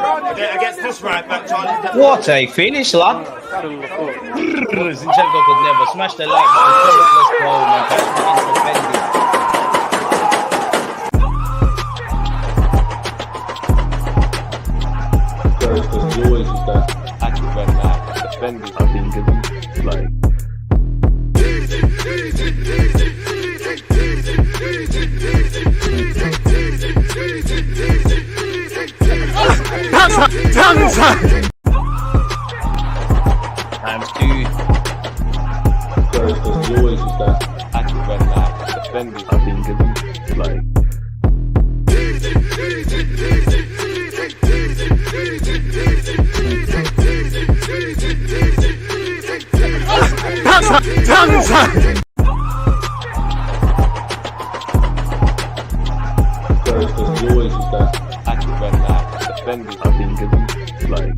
Against this right back, Charlie. What a finish, lad. Zinchenko could never smash the light button. Let's go, man. Because you always use that active when defending. I think it's like. Times two. Because you always use that active when defending. I think it's like. Because you always use that active when defending. I think it's like.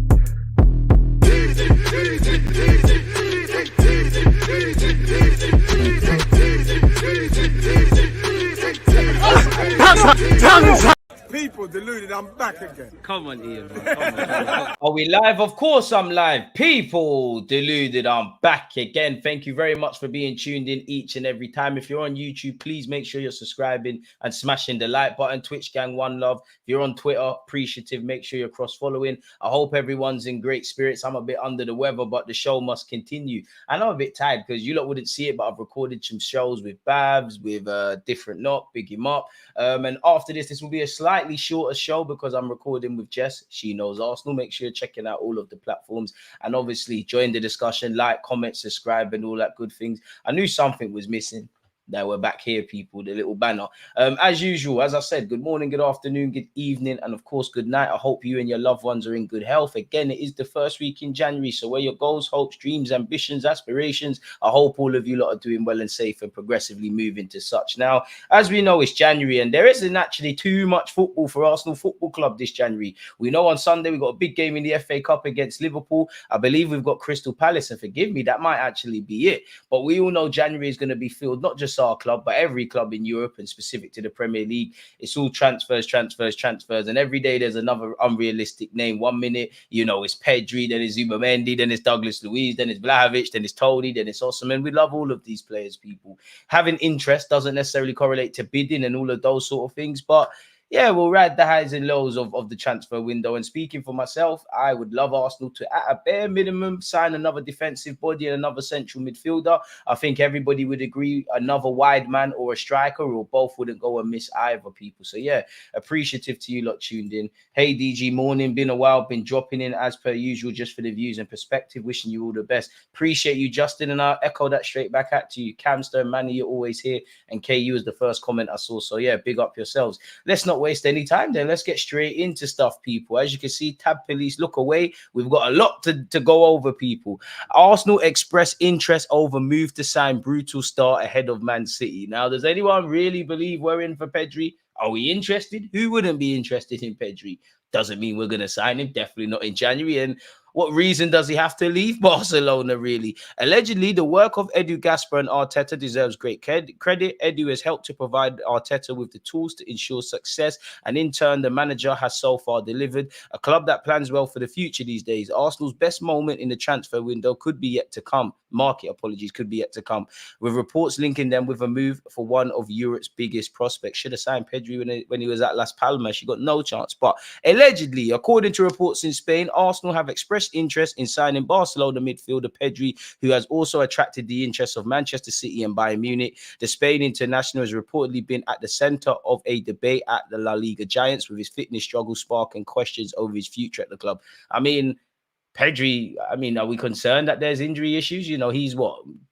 People deluded, I'm back again. Come on, Ian. Man. Come on. Are we live? Of course I'm live. People deluded, I'm back again. Thank you very much for being tuned in each and every time. If you're on YouTube, please make sure you're subscribing and smashing the like button. Twitch gang, one love. If you're on Twitter, appreciative. Make sure you're cross-following. I hope everyone's in great spirits. I'm a bit under the weather, but the show must continue. And I'm a bit tired because you lot wouldn't see it, but I've recorded some shows with Babs, with Different Knock, Big Him Up. And after this will be a slightly shorter show because I'm recording with Jess. She knows Arsenal. Make sure you're checking out all of the platforms and obviously join the discussion, like, comment, subscribe, and all that good things. I knew something was missing. That we're back here, people, the little banner. As usual, as I said, good morning, good afternoon, good evening, and of course, good night. I hope you and your loved ones are in good health. Again, it is the first week in January, so where your goals, hopes, dreams, ambitions, aspirations, I hope all of you lot are doing well and safe and progressively moving to such. Now, as we know, it's January, and there isn't actually too much football for Arsenal Football Club this January. We know on Sunday we've got a big game in the FA Cup against Liverpool. I believe we've got Crystal Palace, and forgive me, that might actually be it. But we all know January is going to be filled, not just our club, but every club in Europe and specific to the Premier League. It's all transfers. And every day there's another unrealistic name. 1 minute, you know, it's Pedri, then it's Zubamendi, then it's Douglas Luiz, then it's Vlahovic, then it's Toney, then it's Osman. We love all of these players, people. Having interest doesn't necessarily correlate to bidding and all of those sort of things, but yeah, we'll ride the highs and lows of the transfer window. And speaking for myself, I would love Arsenal to, at a bare minimum, sign another defensive body and another central midfielder. I think everybody would agree another wide man or a striker or both wouldn't go amiss either, people. So yeah, appreciative to you lot tuned in. Hey, DG, morning. Been a while. Been dropping in as per usual just for the views and perspective. Wishing you all the best. Appreciate you, Justin. And I'll echo that straight back at you. Camster, Manny, you're always here. And KU is the first comment I saw. So yeah, big up yourselves. Let's not waste any time then. Let's get straight into stuff, people. As you can see, tab police, look away. We've got a lot to go over, people. Arsenal express interest over move to sign brutal start ahead of Man City. Now, does anyone really believe we're in for Pedri? Are we interested? Who wouldn't be interested in Pedri? Doesn't mean we're going to sign him. Definitely not in January. And what reason does he have to leave Barcelona, really? Allegedly, the work of Edu Gasper and Arteta deserves great credit. Edu has helped to provide Arteta with the tools to ensure success, and in turn, the manager has so far delivered. A club that plans well for the future these days. Arsenal's best moment in the transfer window could be yet to come. Could be yet to come, with reports linking them with a move for one of Europe's biggest prospects. Should have signed Pedri when he was at Las Palmas. She got no chance. But allegedly, according to reports in Spain, Arsenal have expressed interest in signing Barcelona midfielder Pedri, who has also attracted the interest of Manchester City and Bayern Munich. The Spain international has reportedly been at the center of a debate at the La Liga giants, with his fitness struggles sparking questions over his future at the club. I mean, Pedri, are we concerned that there's injury issues? You know, he's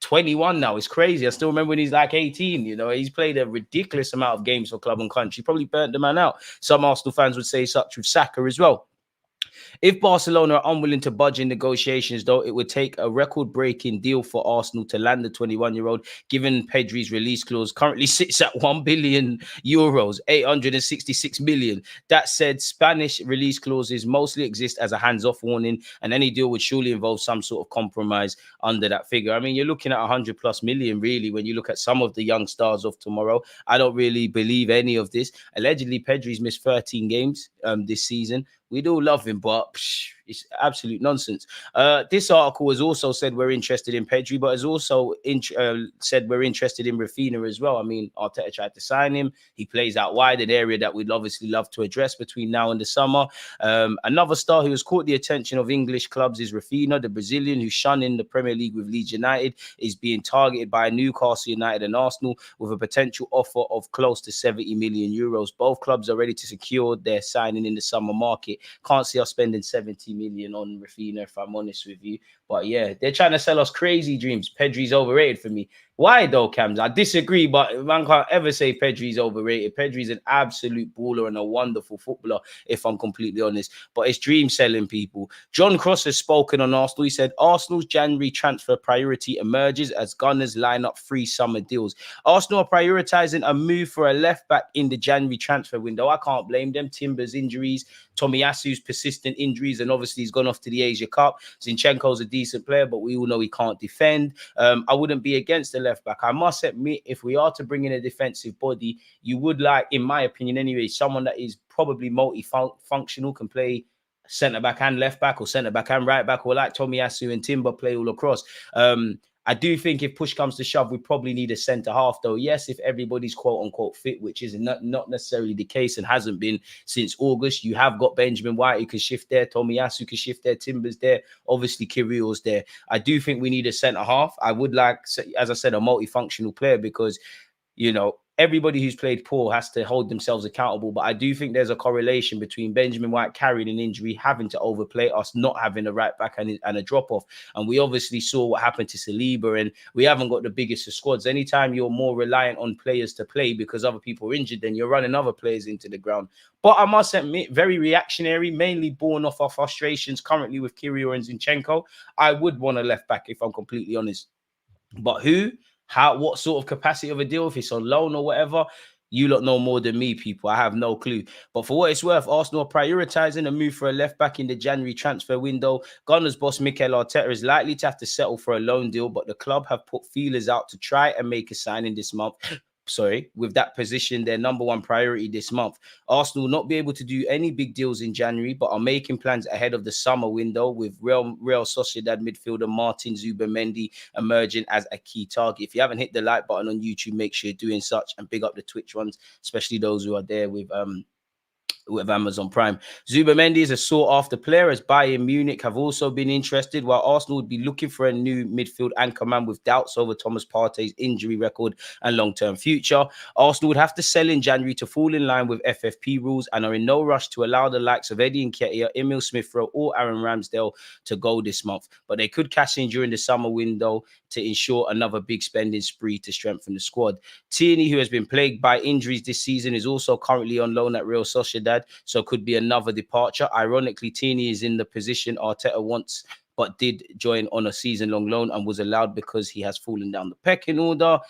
21 now. It's crazy. I still remember when he's like 18. You know, he's played a ridiculous amount of games for club and country. Probably burnt the man out. Some Arsenal fans would say such with Saka as well. If Barcelona are unwilling to budge in negotiations, though, it would take a record-breaking deal for Arsenal to land the 21-year-old, given Pedri's release clause currently sits at €1 billion, 866 million. That said, Spanish release clauses mostly exist as a hands-off warning, and any deal would surely involve some sort of compromise under that figure. I mean, you're looking at 100+ million, really, when you look at some of the young stars of tomorrow. I don't really believe any of this. Allegedly, Pedri's missed 13 games this season, We do love him, but it's absolute nonsense. This article has also said we're interested in Pedri, but has also said we're interested in Raphinha as well. I mean, Arteta tried to sign him. He plays out wide, an area that we'd obviously love to address between now and the summer. Another star who has caught the attention of English clubs is Raphinha, the Brazilian who's shunning the Premier League with Leeds United, is being targeted by Newcastle United and Arsenal with a potential offer of close to 70 million euros. Both clubs are ready to secure their signing in the summer market. Can't see us spending 70 million on Raphinha, if I'm honest with you. But yeah, they're trying to sell us crazy dreams. Pedri's overrated for me. Why though, Cams? I disagree, but man can't ever say Pedri's overrated. Pedri's an absolute baller and a wonderful footballer, if I'm completely honest. But it's dream selling, people. John Cross has spoken on Arsenal. He said Arsenal's January transfer priority emerges as Gunners line up 3 summer deals. Arsenal are prioritising a move for a left back in the January transfer window. I can't blame them. Timber's injuries, Tomiyasu's persistent injuries, and obviously he's gone off to the Asia Cup. Zinchenko's a decent player, but we all know he can't defend. I wouldn't be against the left back. I must admit, if we are to bring in a defensive body, you would like, in my opinion anyway, someone that is probably multi-functional, can play centre back and left back, or centre back and right back, or like Tomiyasu and Timber play all across. I do think if push comes to shove, we probably need a centre half, though. Yes, if everybody's quote unquote fit, which is not necessarily the case and hasn't been since August. You have got Benjamin White who can shift there, Tomiyasu can shift there, Timber's there, obviously Kyrill's there. I do think we need a centre half. I would like, as I said, a multifunctional player, because, you know, everybody who's played poor has to hold themselves accountable. But I do think there's a correlation between Benjamin White carrying an injury, having to overplay, us not having a right back and a drop-off. And we obviously saw what happened to Saliba, and we haven't got the biggest of squads. Anytime you're more reliant on players to play because other people are injured, then you're running other players into the ground. But I must admit, very reactionary, mainly born off our frustrations currently with Kyril and Zinchenko. I would want a left back, if I'm completely honest. But who? How? What sort of capacity of a deal? If it's on loan or whatever, you lot know more than me, people. I have no clue. But for what it's worth, Arsenal are prioritising a move for a left back in the January transfer window. Gunners boss Mikel Arteta is likely to have to settle for a loan deal, but the club have put feelers out to try and make a signing this month. With that position, their number one priority this month. Arsenal will not be able to do any big deals in January, but are making plans ahead of the summer window, with Real Sociedad midfielder Martin Zubimendi emerging as a key target. If you haven't hit the like button on YouTube, make sure you're doing such, and big up the Twitch ones, especially those who are there with Amazon Prime. Zubimendi is a sought-after player, as Bayern Munich have also been interested, while Arsenal would be looking for a new midfield anchorman with doubts over Thomas Partey's injury record and long-term future. Arsenal would have to sell in January to fall in line with FFP rules, and are in no rush to allow the likes of Eddie Nketiah, Emil Smith-Rowe or Aaron Ramsdale to go this month. But they could cash in during the summer window to ensure another big spending spree to strengthen the squad. Toney, who has been plagued by injuries this season, is also currently on loan at Real Sociedad, so could be another departure. Ironically, Toney is in the position Arteta wants, but did join on a season-long loan and was allowed because he has fallen down the pecking order.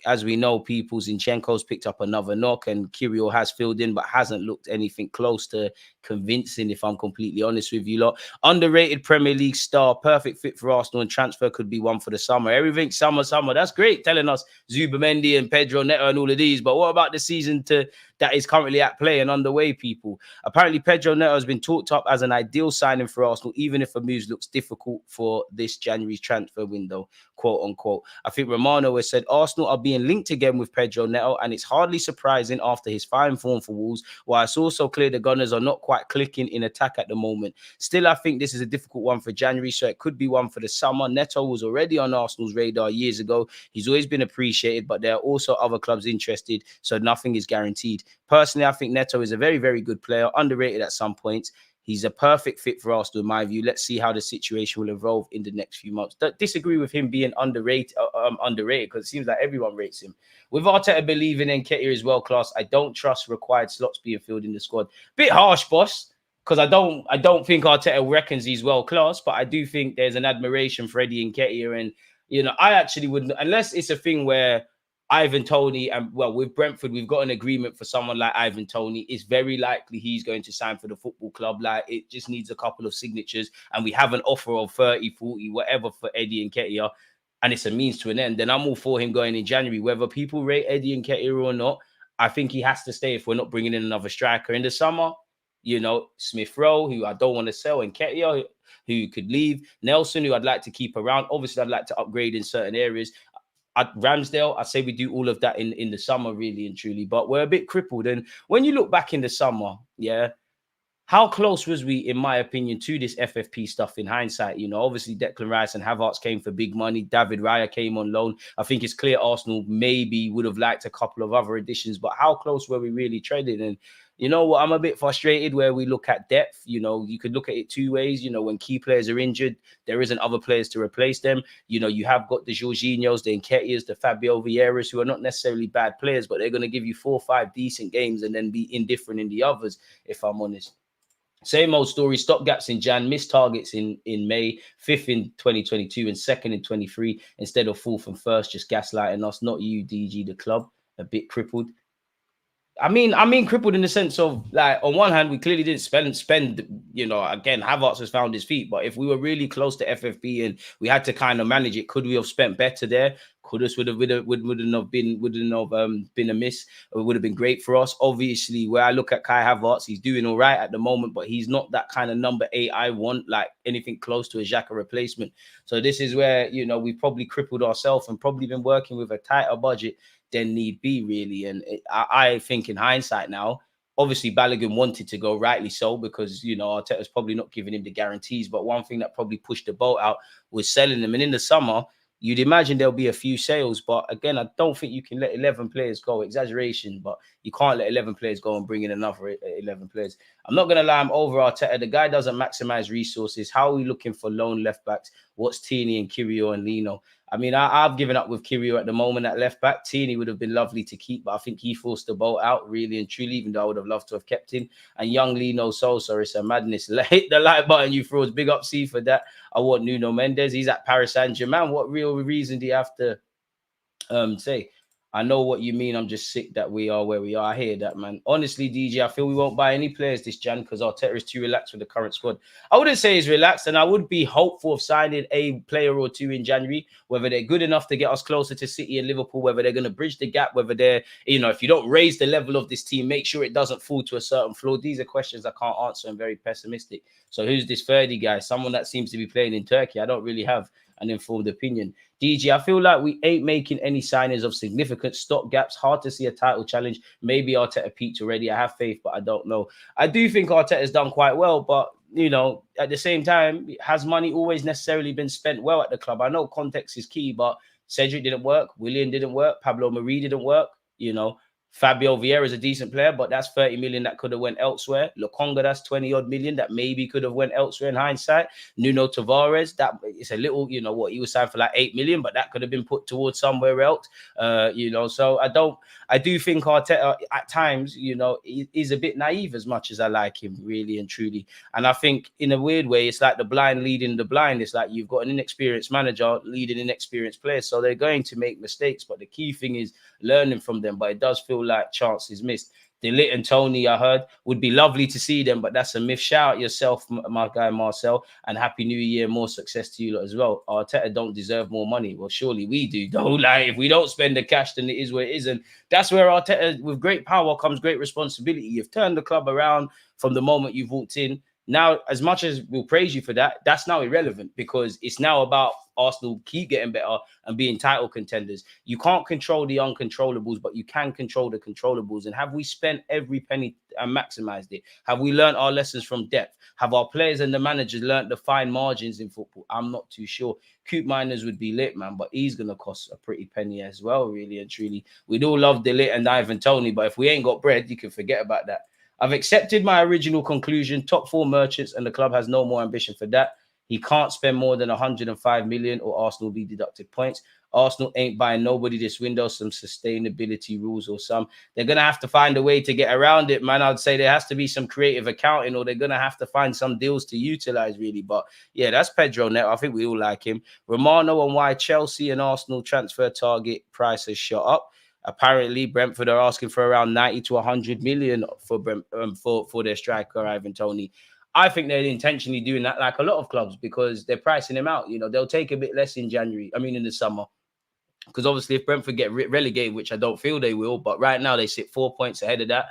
As we know, people, Zinchenko's picked up another knock, and Kyril has filled in, but hasn't looked anything close to convincing, if I'm completely honest with you lot. Underrated Premier League star, perfect fit for Arsenal, and transfer could be one for the summer. Everything summer. That's great, telling us Zubimendi and Pedro Neto and all of these, but what about the season that is currently at play and underway, people? Apparently, Pedro Neto has been talked up as an ideal signing for Arsenal, even if a move looks difficult for this January's transfer window, quote unquote. I think Romano has said Arsenal are being linked again with Pedro Neto, and it's hardly surprising after his fine form for Wolves, while it's also clear the Gunners are not quite clicking in attack at the moment. Still, I think this is a difficult one for January, so it could be one for the summer. Neto was already on Arsenal's radar years ago. He's always been appreciated, but there are also other clubs interested, so nothing is guaranteed. Personally, I think Neto is a very, very good player, underrated at some points. He's a perfect fit for Arsenal, in my view. Let's see how the situation will evolve in the next few months. Don't disagree with him being underrated, because it seems like everyone rates him. With Arteta believing Nketiah is world class, I don't trust required slots being filled in the squad. Bit harsh, boss, because I don't think Arteta reckons he's world class, but I do think there's an admiration for Eddie Nketiah, and I actually wouldn't, unless it's a thing where Ivan Toney, and with Brentford, we've got an agreement for someone like Ivan Toney. It's very likely he's going to sign for the football club. Like, it just needs a couple of signatures, and we have an offer of 30, 40, whatever for Eddie Nketiah, and it's a means to an end. Then I'm all for him going in January. Whether people rate Eddie Nketiah or not, I think he has to stay if we're not bringing in another striker. In the summer, You know, Smith Rowe, who I don't want to sell, and Ketia, who could leave. Nelson, who I'd like to keep around. Obviously, I'd like to upgrade in certain areas. At Ramsdale, I say we do all of that in the summer, really and truly. But we're a bit crippled. And when you look back in the summer, yeah, how close was we, in my opinion, to this FFP stuff in hindsight? You know, obviously Declan Rice and Havertz came for big money. David Raya came on loan. I think it's clear Arsenal maybe would have liked a couple of other additions, but how close were we really treading? And you know what? I'm a bit frustrated where we look at depth. You know, you could look at it two ways. You know, when key players are injured, there isn't other players to replace them. You know, you have got the Jorginhos, the Nketiahs, the Fabio Vieiras, who are not necessarily bad players, but they're going to give you 4 or 5 decent games and then be indifferent in the others, if I'm honest. Same old story, stopgaps in Jan, missed targets in May, 5th in 2022 and 2nd in 23, instead of 4th and 1st, just gaslighting us, not you, DG, the club, a bit crippled. I mean, crippled in the sense of, like, on one hand, we clearly didn't spend, you know, again, Havertz has found his feet, but if we were really close to FFP and we had to kind of manage it, could we have spent better there? Wouldn't have been a miss. It would have been great for us. Obviously, where I look at Kai Havertz, he's doing all right at the moment, but he's not that kind of number 8 I want, like anything close to a Xhaka replacement. So this is where, you know, we probably crippled ourselves and probably been working with a tighter budget than need be, really. And I think in hindsight now, obviously Balogun wanted to go, rightly so, because, you know, Arteta's probably not giving him the guarantees. But one thing that probably pushed the boat out was selling them. And in the summer, you'd imagine there'll be a few sales. But again, I don't think you can let 11 players go. Exaggeration, but you can't let 11 players go and bring in another 11 players. I'm not going to lie, I'm over Arteta. The guy doesn't maximize resources. How are we looking for lone left backs? What's Toney and Kirio and Lino? I mean, I've given up with Kirio at the moment at left back. Toney would have been lovely to keep, but I think he forced the boat out, really and truly, even though I would have loved to have kept him. And young Lino Sosa, it's a madness. Hit the like button, you froze. Big up C for that. I want Nuno Mendes. He's at Paris Saint-Germain. What real reason do you have to say? I know what you mean. I'm just sick that we are where we are. I hear that, man. Honestly, DJ, I feel we won't buy any players this Jan because Arteta is too relaxed with the current squad. I wouldn't say he's relaxed, and I would be hopeful of signing a player or two in January, whether they're good enough to get us closer to City and Liverpool, whether they're going to bridge the gap, whether they're, you know, if you don't raise the level of this team, make sure it doesn't fall to a certain floor. These are questions I can't answer. I'm very pessimistic. So who's this 30 guy? Someone that seems to be playing in Turkey. I don't really have an informed opinion. DG, I feel like we ain't making any signings of significant stop gaps. Hard to see a title challenge. Maybe Arteta peaked already. I have faith, but I don't know. I do think Arteta's done quite well, but, you know, at the same time, has money always necessarily been spent well at the club? I know context is key, but Cedric didn't work. Willian didn't work. Pablo Mari didn't work. You know, Fabio Vieira is a decent player, but that's 30 million that could have went elsewhere. Lokonga, that's 20-odd million that maybe could have went elsewhere in hindsight. Nuno Tavares, that it's a little, you know what, he was signed for like 8 million, but that could have been put towards somewhere else. You know, so I do think Arteta at times, you know, he's a bit naive as much as I like him, really and truly. And I think in a weird way, it's like the blind leading the blind. It's like you've got an inexperienced manager leading inexperienced players. So they're going to make mistakes, but the key thing is learning from them. But it does feel like chances missed. De Ligt and Toney, I heard, would be lovely to see them, but that's a myth. Shout out yourself, my guy Marcel, and Happy New Year. More success to you lot as well. Arteta don't deserve more money. Well, surely we do, though. Like, if we don't spend the cash, then it is where it is. And that's where Arteta, with great power comes great responsibility. You've turned the club around from the moment you've walked in. Now, as much as we'll praise you for that, that's now irrelevant because it's now about Arsenal keep getting better and being title contenders. You can't control the uncontrollables, but you can control the controllables. And have we spent every penny and maximized it? Have we learned our lessons from depth? Have our players and the managers learned the fine margins in football? I'm not too sure. Coop Miners would be lit, man, but he's going to cost a pretty penny as well, really and truly. We'd all love De Ligt and Ivan Toney, but if we ain't got bread, you can forget about that. I've accepted my original conclusion. Top 4 merchants, and the club has no more ambition for that. He can't spend more than 105 million or Arsenal will be deducted points. Arsenal ain't buying nobody this window. Some sustainability rules or some. They're going to have to find a way to get around it, man. I'd say there has to be some creative accounting or they're going to have to find some deals to utilize, really. But yeah, that's Pedro Neto. I think we all like him. Romano and why Chelsea and Arsenal transfer target price has shot up. Apparently, Brentford are asking for around 90 to 100 million for their striker, Ivan Toney. I think they're intentionally doing that like a lot of clubs because they're pricing him out. You know, they'll take a bit less in January. I mean, in the summer. Because obviously, if Brentford get relegated, which I don't feel they will, but right now they sit 4 points ahead of that,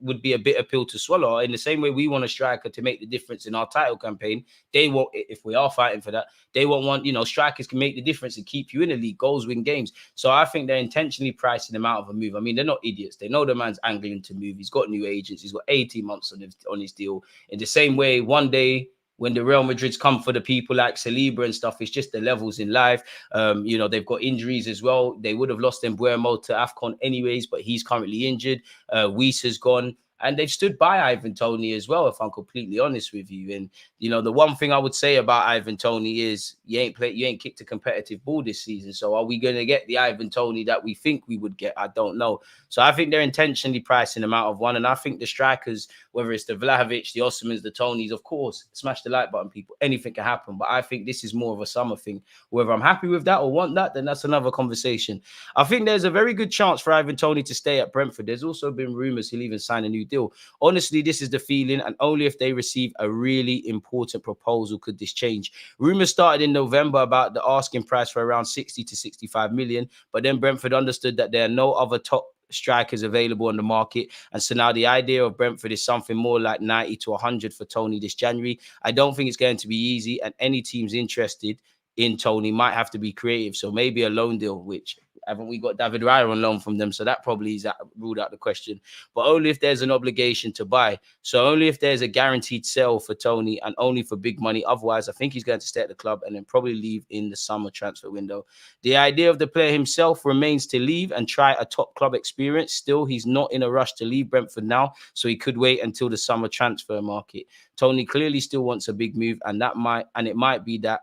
would be a bitter pill to swallow. In the same way we want a striker to make the difference in our title campaign, they won't. If we are fighting for that, they won't want, strikers can make the difference and keep you in the league. Goals win games. So I think they're intentionally pricing him out of a move. I mean, they're not idiots. They know the man's angling to move. He's got new agents. He's got 18 months on his deal. In the same way, one day, when the Real Madrids come for the people like Saliba and stuff, it's just the levels in life. They've got injuries as well. They would have lost Mbuemo to AFCON anyways, but he's currently injured. Weiss has gone. And they've stood by Ivan Toney as well, if I'm completely honest with you. And, the one thing I would say about Ivan Toney is you ain't kicked a competitive ball this season. So are we going to get the Ivan Toney that we think we would get? I don't know. So I think they're intentionally pricing him out of one. And I think the strikers, whether it's the Vlahovic, the Osimhens, the Toneys, of course, smash the like button, people. Anything can happen. But I think this is more of a summer thing. Whether I'm happy with that or want that, then that's another conversation. I think there's a very good chance for Ivan Toney to stay at Brentford. There's also been rumours he'll even sign a new deal. Honestly, this is the feeling, and only if they receive a really important proposal could this change. Rumours started in November about the asking price for around 60 to 65 million, but then Brentford understood that there are no other top strikers available on the market, and so now the idea of Brentford is something more like 90 to 100 for Toney this January. I don't think it's going to be easy, and any teams interested in Toney might have to be creative, so maybe a loan deal, which haven't we got David Raya on loan from them? So that probably is ruled out the question. But only if there's an obligation to buy. So only if there's a guaranteed sale for Toney and only for big money. Otherwise, I think he's going to stay at the club and then probably leave in the summer transfer window. The idea of the player himself remains to leave and try a top club experience. Still, he's not in a rush to leave Brentford now, so he could wait until the summer transfer market. Toney clearly still wants a big move, and it might be that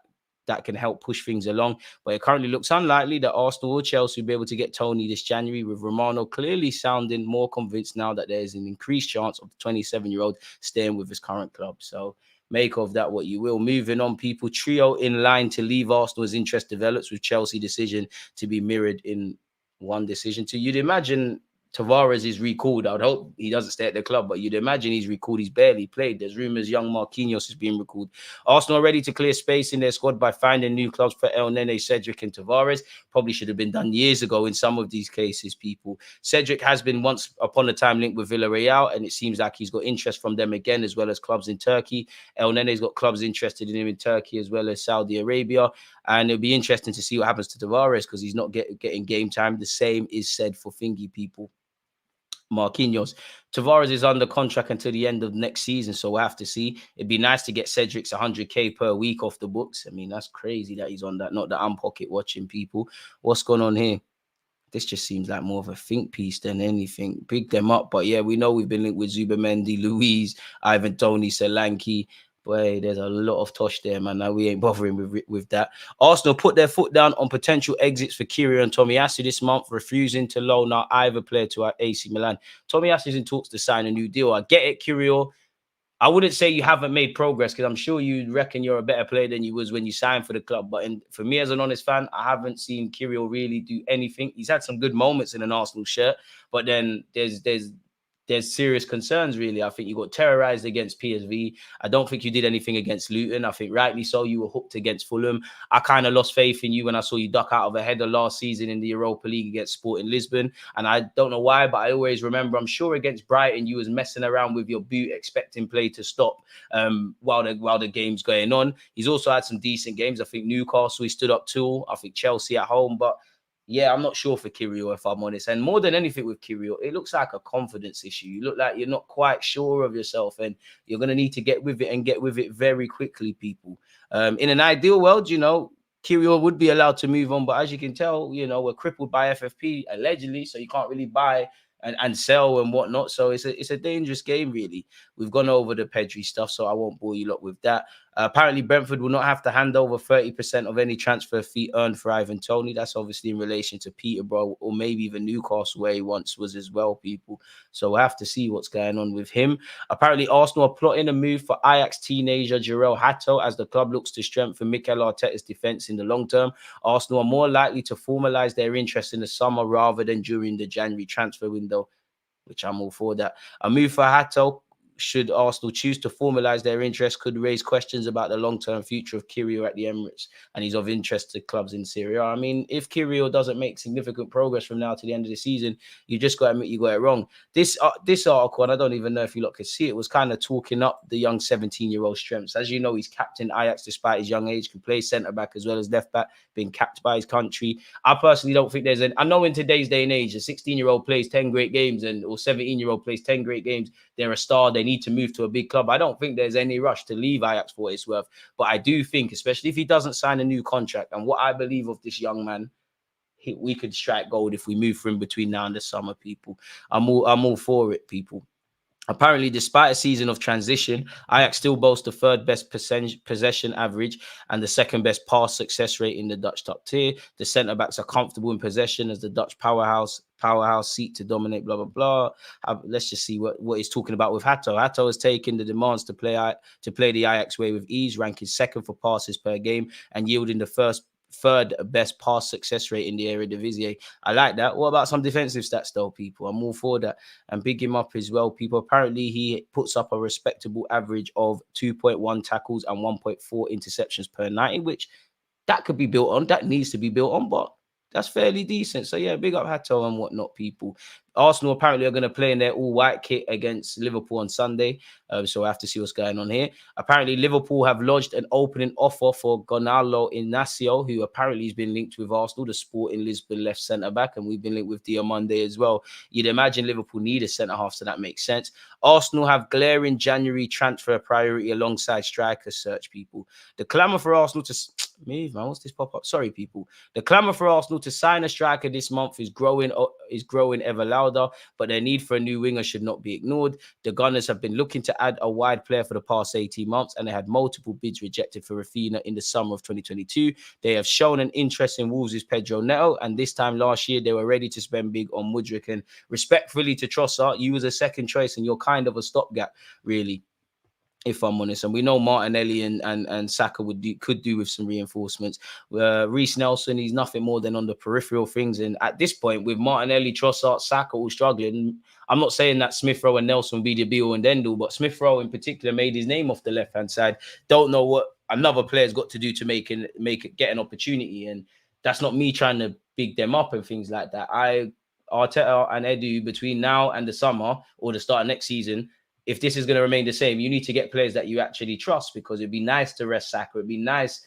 can help push things along. But it currently looks unlikely that Arsenal or Chelsea will be able to get Toney this January, with Romano clearly sounding more convinced now that there's an increased chance of the 27-year-old staying with his current club. So make of that what you will. Moving on, people. Trio in line to leave Arsenal as interest develops, with Chelsea decision to be mirrored in one decision. You'd imagine Tavares is recalled. I would hope he doesn't stay at the club, but you'd imagine he's recalled. He's barely played. There's rumours young Marquinhos is being recalled. Arsenal are ready to clear space in their squad by finding new clubs for El Nene, Cedric and Tavares. Probably should have been done years ago in some of these cases, people. Cedric has been once upon a time linked with Villarreal, and it seems like he's got interest from them again, as well as clubs in Turkey. El Nene's got clubs interested in him in Turkey as well as Saudi Arabia. And it'll be interesting to see what happens to Tavares, because he's not getting game time. The same is said for Thingy, people. Marquinhos. Tavares is under contract until the end of next season, so we'll have to see. It'd be nice to get Cedric's 100k per week off the books. I mean, that's crazy that he's on that. Not that I'm pocket watching, people. What's going on here? This just seems like more of a think piece than anything. Big them up. But yeah, we know we've been linked with Zubamendi, Luiz, Ivan Toney, Solanke. Boy, there's a lot of tosh there, man. Now we ain't bothering with that. Arsenal put their foot down on potential exits for Kyrgios and Tomiyasu this month, refusing to loan out either player to our AC Milan. Tomiyasu is in talks to sign a new deal. I get it, Kyrgios. I wouldn't say you haven't made progress, because I'm sure you reckon you're a better player than you was when you signed for the club. But for me as an honest fan, I haven't seen Kyrgios really do anything. He's had some good moments in an Arsenal shirt, but then there's serious concerns, really. I think you got terrorized against PSV. I don't think you did anything against Luton. I think rightly so, you were hooked against Fulham. I kind of lost faith in you when I saw you duck out of a header last season in the Europa League against Sporting Lisbon. And I don't know why, but I always remember, I'm sure against Brighton, you was messing around with your boot, expecting play to stop while the game's going on. He's also had some decent games. I think Newcastle, he stood up too. I think Chelsea at home, but yeah, I'm not sure for Kyrgios, if I'm honest. And more than anything with Kyrgios, it looks like a confidence issue. You look like you're not quite sure of yourself, and you're going to need to get with it, and get with it very quickly, people. In an ideal world, Kyrgios would be allowed to move on. But as you can tell, we're crippled by FFP, allegedly, so you can't really buy and sell and whatnot. So it's a dangerous game, really. We've gone over the Pedri stuff, so I won't bore you lot with that. Apparently, Brentford will not have to hand over 30% of any transfer fee earned for Ivan Toney. That's obviously in relation to Peterborough, or maybe even Newcastle, where he once was as well, people. So we'll have to see what's going on with him. Apparently, Arsenal are plotting a move for Ajax teenager Jorrel Hato as the club looks to strengthen Mikel Arteta's defence in the long term. Arsenal are more likely to formalise their interest in the summer rather than during the January transfer window, which I'm all for that. A move for Hato should Arsenal choose to formalise their interest, could raise questions about the long-term future of Kyrgios at the Emirates, and he's of interest to clubs in Serie A. I mean, if Kyrgios doesn't make significant progress from now to the end of the season, you just got to admit you got it wrong. This article, and I don't even know if you lot could see it, was kind of talking up the young 17-year-old strengths. As you know, he's captain Ajax despite his young age, can play centre-back as well as left-back, being capped by his country. I personally don't think I know in today's day and age, a 16-year-old plays 10 great games or 17-year-old plays 10 great games, they're a star, they need to move to a big club. I don't think there's any rush to leave Ajax for what it's worth. But I do think, especially if he doesn't sign a new contract, and what I believe of this young man, we could strike gold if we move for him between now and the summer, people. I'm all for it, people. Apparently, despite a season of transition, Ajax still boasts the third best possession average and the second best pass success rate in the Dutch top tier. The centre-backs are comfortable in possession as the Dutch powerhouse seek to dominate, blah, blah, blah. Let's just see what he's talking about with Hato. Hato has taken the demands to play the Ajax way with ease, ranking second for passes per game and yielding the third best pass success rate in the Eredivisie. I like that. What about some defensive stats though, people? I'm all for that. And big him up as well, people. Apparently, he puts up a respectable average of 2.1 tackles and 1.4 interceptions per 90, which that could be built on. That needs to be built on, but that's fairly decent. So yeah, big up Hato and whatnot, people. Arsenal apparently are going to play in their all-white kit against Liverpool on Sunday. So I have to see what's going on here. Apparently, Liverpool have lodged an opening offer for Gonzalo Inacio, who apparently has been linked with Arsenal, the Sporting Lisbon left centre-back, and we've been linked with Diomande as well. You'd imagine Liverpool need a centre-half, so that makes sense. Arsenal have glaring January transfer priority alongside striker search, people. The clamour for Arsenal to... Move, man. What's this pop-up? Sorry, people. The clamour for Arsenal to sign a striker this month is growing ever louder, but their need for a new winger should not be ignored. The Gunners have been looking to add a wide player for the past 18 months, and they had multiple bids rejected for Raphinha in the summer of 2022. They have shown an interest in Wolves' Pedro Neto, and this time last year, they were ready to spend big on Mudryk. And respectfully to Trossard, you was a second choice, and you're kind of a stopgap, really, if I'm honest. And we know Martinelli and Saka could do with some reinforcements. Reece Nelson, he's nothing more than on the peripheral things. And at this point, with Martinelli, Trossard, Saka all struggling, I'm not saying that Smith Rowe and Nelson will be the be-all and end-all, but Smith Rowe in particular made his name off the left-hand side. Don't know what another player's got to do to make it get an opportunity. And that's not me trying to big them up and things like that. Arteta and Edu, between now and the summer or the start of next season, if this is going to remain the same, you need to get players that you actually trust, because it'd be nice to rest Saka. It'd be nice,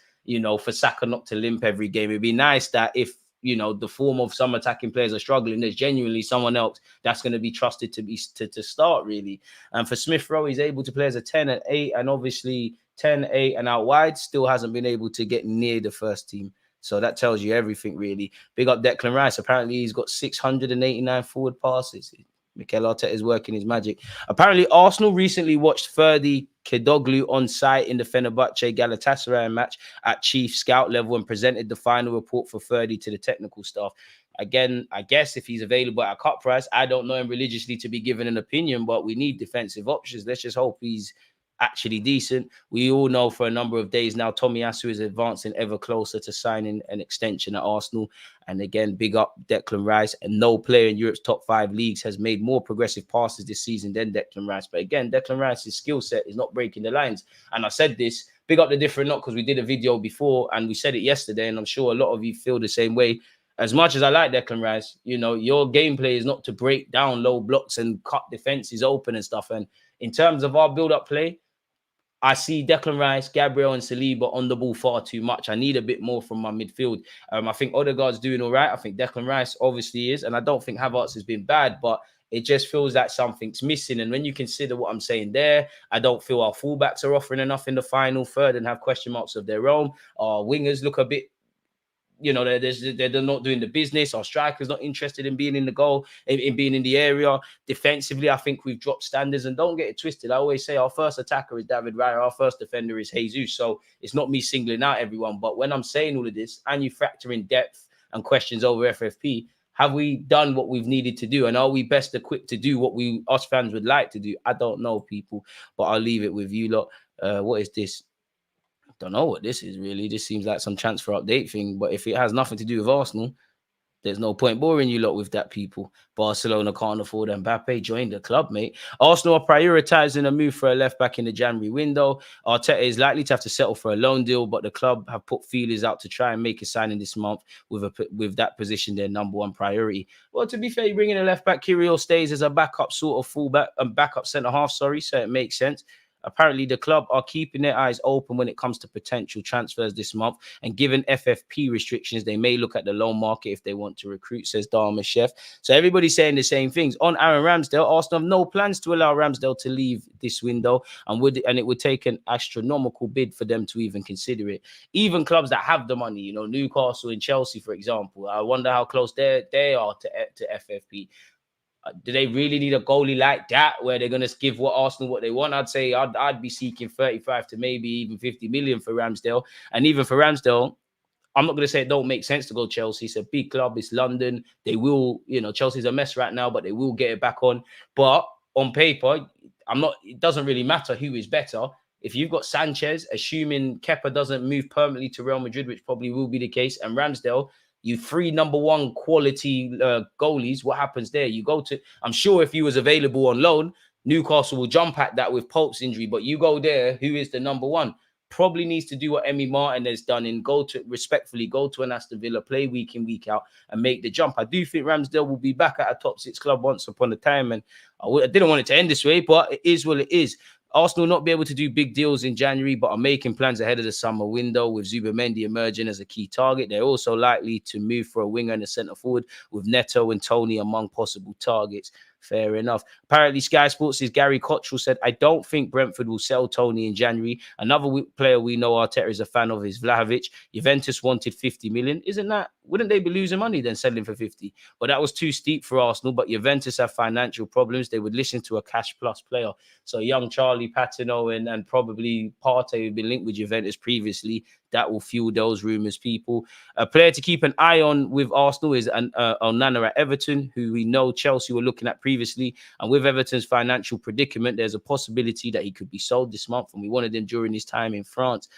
for Saka not to limp every game. It'd be nice that if, the form of some attacking players are struggling, there's genuinely someone else that's going to be trusted to start, really. And for Smith Rowe, he's able to play as a 10 and 8, and obviously 10, 8 and out wide, still hasn't been able to get near the first team. So that tells you everything, really. Big up Declan Rice. Apparently, he's got 689 forward passes. Mikel Arteta is working his magic. Apparently, Arsenal recently watched Ferdi Kedoglu on site in the Fenerbahce Galatasaray match at chief scout level and presented the final report for Ferdi to the technical staff. Again, I guess if he's available at a cut price, I don't know him religiously to be given an opinion, but we need defensive options. Let's just hope he's actually decent. We all know for a number of days now, Tomiyasu is advancing ever closer to signing an extension at Arsenal. And again, big up Declan Rice. And no player in Europe's top 5 leagues has made more progressive passes this season than Declan Rice. But again, Declan Rice's skill set is not breaking the lines. And I said this, big up the different not, because we did a video before and we said it yesterday, and I'm sure a lot of you feel the same way. As much as I like Declan Rice, your gameplay is not to break down low blocks and cut defenses open and stuff. And in terms of our build-up play, I see Declan Rice, Gabriel and Saliba on the ball far too much. I need a bit more from my midfield. I think Odegaard's doing all right. I think Declan Rice obviously is. And I don't think Havertz has been bad, but it just feels like something's missing. And when you consider what I'm saying there, I don't feel our fullbacks are offering enough in the final third and have question marks of their own. Our wingers look a bit... they're not doing the business. Our striker's not interested in being in the goal, in being in the area. Defensively, I think we've dropped standards. And don't get it twisted. I always say our first attacker is David Raya. Our first defender is Jesus. So it's not me singling out everyone. But when I'm saying all of this, and you factor in depth and questions over FFP, have we done what we've needed to do? And are we best equipped to do what us fans would like to do? I don't know, people. But I'll leave it with you lot. What is this? Don't know what this is really. This seems like some transfer update thing, but if it has nothing to do with Arsenal, There's no point boring you lot with that, people. Barcelona can't afford Mbappe. Join the club, mate. Arsenal are prioritising a move for a left-back in the January window. Arteta is likely to have to settle for a loan deal, but the club have put feelers out to try and make a signing this month with that position their number one priority. Well, to be fair, you bring in a left-back, Kirill stays as a backup sort of fullback, backup centre-half, so it makes sense. Apparently, the club are keeping their eyes open when it comes to potential transfers this month. And given FFP restrictions, they may look at the loan market if they want to recruit, says Dharma Chef. So everybody's saying the same things. On Aaron Ramsdale, Arsenal have no plans to allow Ramsdale to leave this window. And it would take an astronomical bid for them to even consider it. Even clubs that have the money, you know, Newcastle and Chelsea, for example, I wonder how close they are to FFP. Do they really need a goalie like that where they're going to give Arsenal what they want? I'd say I'd be seeking 35 to maybe even 50 million for Ramsdale. And even for Ramsdale, I'm not going to say it don't make sense to go Chelsea. It's a big club. It's London. They will, Chelsea's a mess right now, but they will get it back on. But on paper, it doesn't really matter who is better. If you've got Sanchez, assuming Kepa doesn't move permanently to Real Madrid, which probably will be the case, and Ramsdale, you three number one quality goalies, what happens there? You go to, I'm sure if he was available on loan, Newcastle will jump at that with Pope's injury, but you go there, who is the number one? Probably needs to do what Emi Martin has done and respectfully go to an Aston Villa, play week in, week out, and make the jump. I do think Ramsdale will be back at a top six club once upon a time, and I didn't want it to end this way, but it is what it is. Arsenal not be able to do big deals in January, but are making plans ahead of the summer window with Zubimendi emerging as a key target. They're also likely to move for a winger and a centre forward with Neto and Toney among possible targets. Fair enough. Apparently, Sky Sports' Gary Cottrell said, I don't think Brentford will sell Toney in January. Another player we know Arteta is a fan of is Vlahovic. Juventus wanted 50 million. Wouldn't they be losing money then selling for 50? But that was too steep for Arsenal. But Juventus have financial problems. They would listen to a cash plus player. So young Charlie Patino and probably Partey, who've been linked with Juventus previously, that will fuel those rumours, people. A player to keep an eye on with Arsenal is Onana at Everton, who we know Chelsea were looking at previously. And with Everton's financial predicament, there's a possibility that he could be sold this month. And we wanted him during his time in France.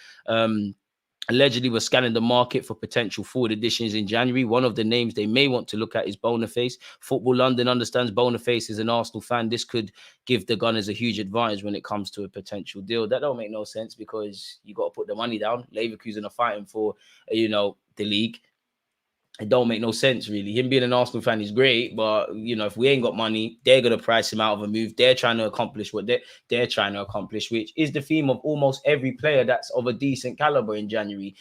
Allegedly, we're scanning the market for potential forward additions in January. One of the names they may want to look at is Boniface. Football London understands Boniface is an Arsenal fan. This could give the Gunners a huge advantage when it comes to a potential deal. That don't make no sense because you got to put the money down. Leverkusen are fighting for, the league. It don't make no sense, really. Him being an Arsenal fan is great, but, if we ain't got money, they're going to price him out of a move. They're trying to accomplish what they're trying to accomplish, which is the theme of almost every player that's of a decent caliber in January.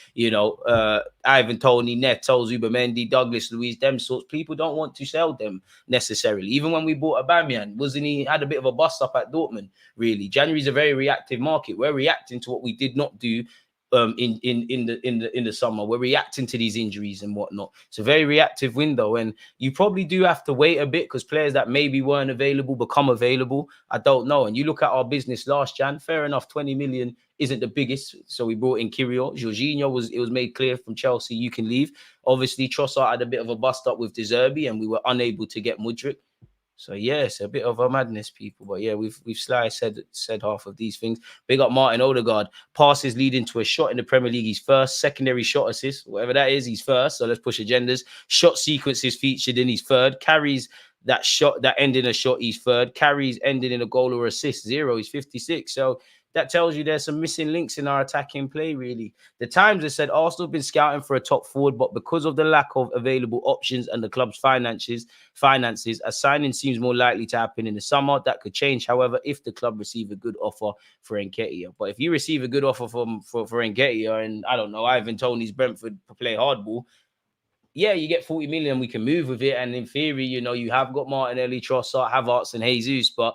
Ivan Toney, Neto, Zubimendi, Douglas Luiz, them sorts. People don't want to sell them necessarily. Even when we bought Aubameyang, had a bit of a bust up at Dortmund, really. January's a very reactive market. We're reacting to what we did not do in the summer. We're reacting to these injuries and whatnot. It's a very reactive window, and you probably do have to wait a bit because players that maybe weren't available become available. I don't know. And you look at our business last Jan, fair enough, 20 million isn't the biggest. So we brought in Kirill. Jorginho was made clear from Chelsea, you can leave. Obviously, Trossard had a bit of a bust up with De Zerbi, and we were unable to get Mudryk. So yeah, it's a bit of a madness, people. But yeah, we've slightly said half of these things. Big up Martin Odegaard. Passes leading to a shot in the Premier League. He's first. Secondary shot assist, whatever that is, he's first. So let's push agendas. Shot sequences featured in, he's third. Carries that shot that ended in a shot, he's third. Carries ending in a goal or assist, 0. He's 56. So that tells you there's some missing links in our attacking play, really. The Times have said Arsenal have been scouting for a top forward, but because of the lack of available options and the club's finances, a signing seems more likely to happen in the summer. That could change, however, if the club receive a good offer for Nketiah. But if you receive a good offer for Nketiah and, I don't know, Ivan Toney's Brentford play hardball, yeah, you get 40 million, we can move with it. And in theory, you have got Martinelli, Trossard, Havertz and Jesus, but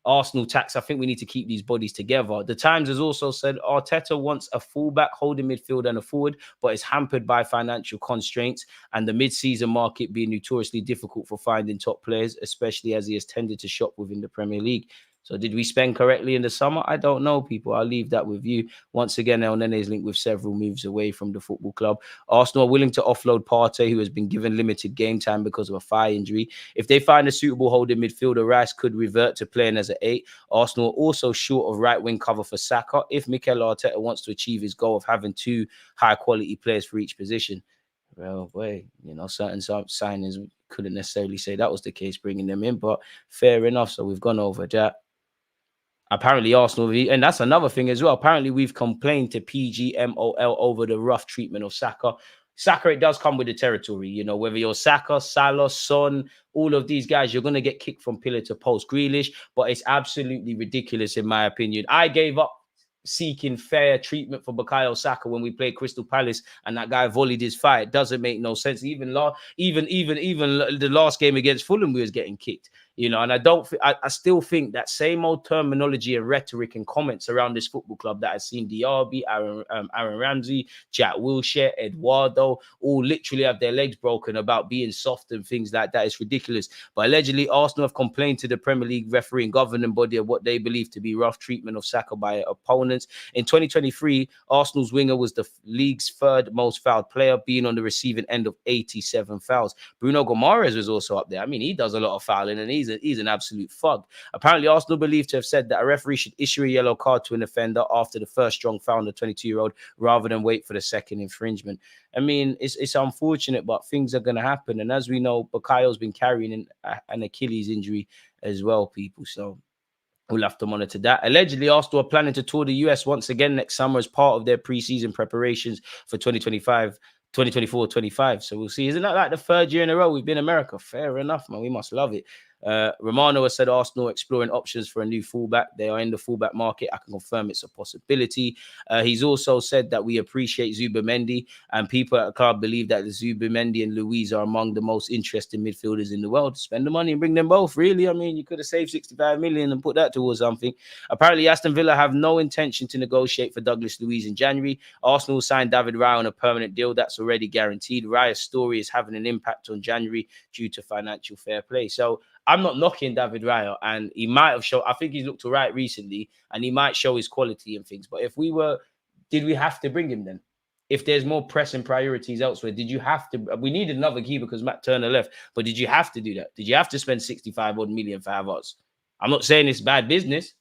Arsenal tax, I think we need to keep these bodies together. The Times has also said Arteta wants a fullback, holding midfield and a forward, but is hampered by financial constraints and the mid-season market being notoriously difficult for finding top players, especially as he has tended to shop within the Premier League. So did we spend correctly in the summer? I don't know, people. I'll leave that with you. Once again, El Nene is linked with several moves away from the football club. Arsenal are willing to offload Partey, who has been given limited game time because of a thigh injury. If they find a suitable holding midfielder, Rice could revert to playing as an 8. Arsenal are also short of right-wing cover for Saka if Mikel Arteta wants to achieve his goal of having 2 high-quality players for each position. Well, boy, certain signings couldn't necessarily say that was the case, bringing them in, but fair enough. So we've gone over that. Apparently, Arsenal, and that's another thing as well. Apparently, we've complained to PGMOL over the rough treatment of Saka. Saka, it does come with the territory, whether you're Saka, Salah, Son, all of these guys, you're going to get kicked from pillar to post. Grealish, but it's absolutely ridiculous, in my opinion. I gave up seeking fair treatment for Bukayo Saka when we played Crystal Palace and that guy volleyed his fight. It doesn't make no sense. Even the last game against Fulham, we was getting kicked. And I still think that same old terminology and rhetoric and comments around this football club that I've seen Diaby, Aaron Ramsey, Jack Wilshere, Eduardo, all literally have their legs broken about being soft and things like that. It's ridiculous. But allegedly, Arsenal have complained to the Premier League referee and governing body of what they believe to be rough treatment of Saka by opponents. In 2023, Arsenal's winger was the league's third most fouled player, being on the receiving end of 87 fouls. Bruno Gomares was also up there. I mean, he does a lot of fouling and he's an absolute thug. Apparently, Arsenal believe to have said that a referee should issue a yellow card to an offender after the first strong foul on the 22-year-old rather than wait for the second infringement. I mean, it's unfortunate, but things are going to happen. And as we know, Bukayo's been carrying an Achilles injury as well, people. So we'll have to monitor that. Allegedly, Arsenal are planning to tour the US once again next summer as part of their preseason preparations for 2024-25. So we'll see. Isn't that like the third year in a row we've been in America? Fair enough, man. We must love it. Romano has said Arsenal exploring options for a new fullback. They are in the fullback market. I can confirm it's a possibility. He's also said that we appreciate Zubimendi, and people at the club believe that Zubimendi and Luiz are among the most interesting midfielders in the world. Spend the money and bring them both, really. I mean, you could have saved 65 million and put that towards something. Apparently, Aston Villa have no intention to negotiate for Douglas Luiz in January. Arsenal signed David Raya on a permanent deal that's already guaranteed. Raya's story is having an impact on January due to financial fair play. So I'm not knocking David Raya, and he might have shown, I think he's looked all right recently, and he might show his quality and things. But did we have to bring him then? If there's more pressing priorities elsewhere, did you have to? We needed another keeper because Matt Turner left, but did you have to do that? Did you have to spend 65 odd million for Havertz? I'm not saying it's bad business,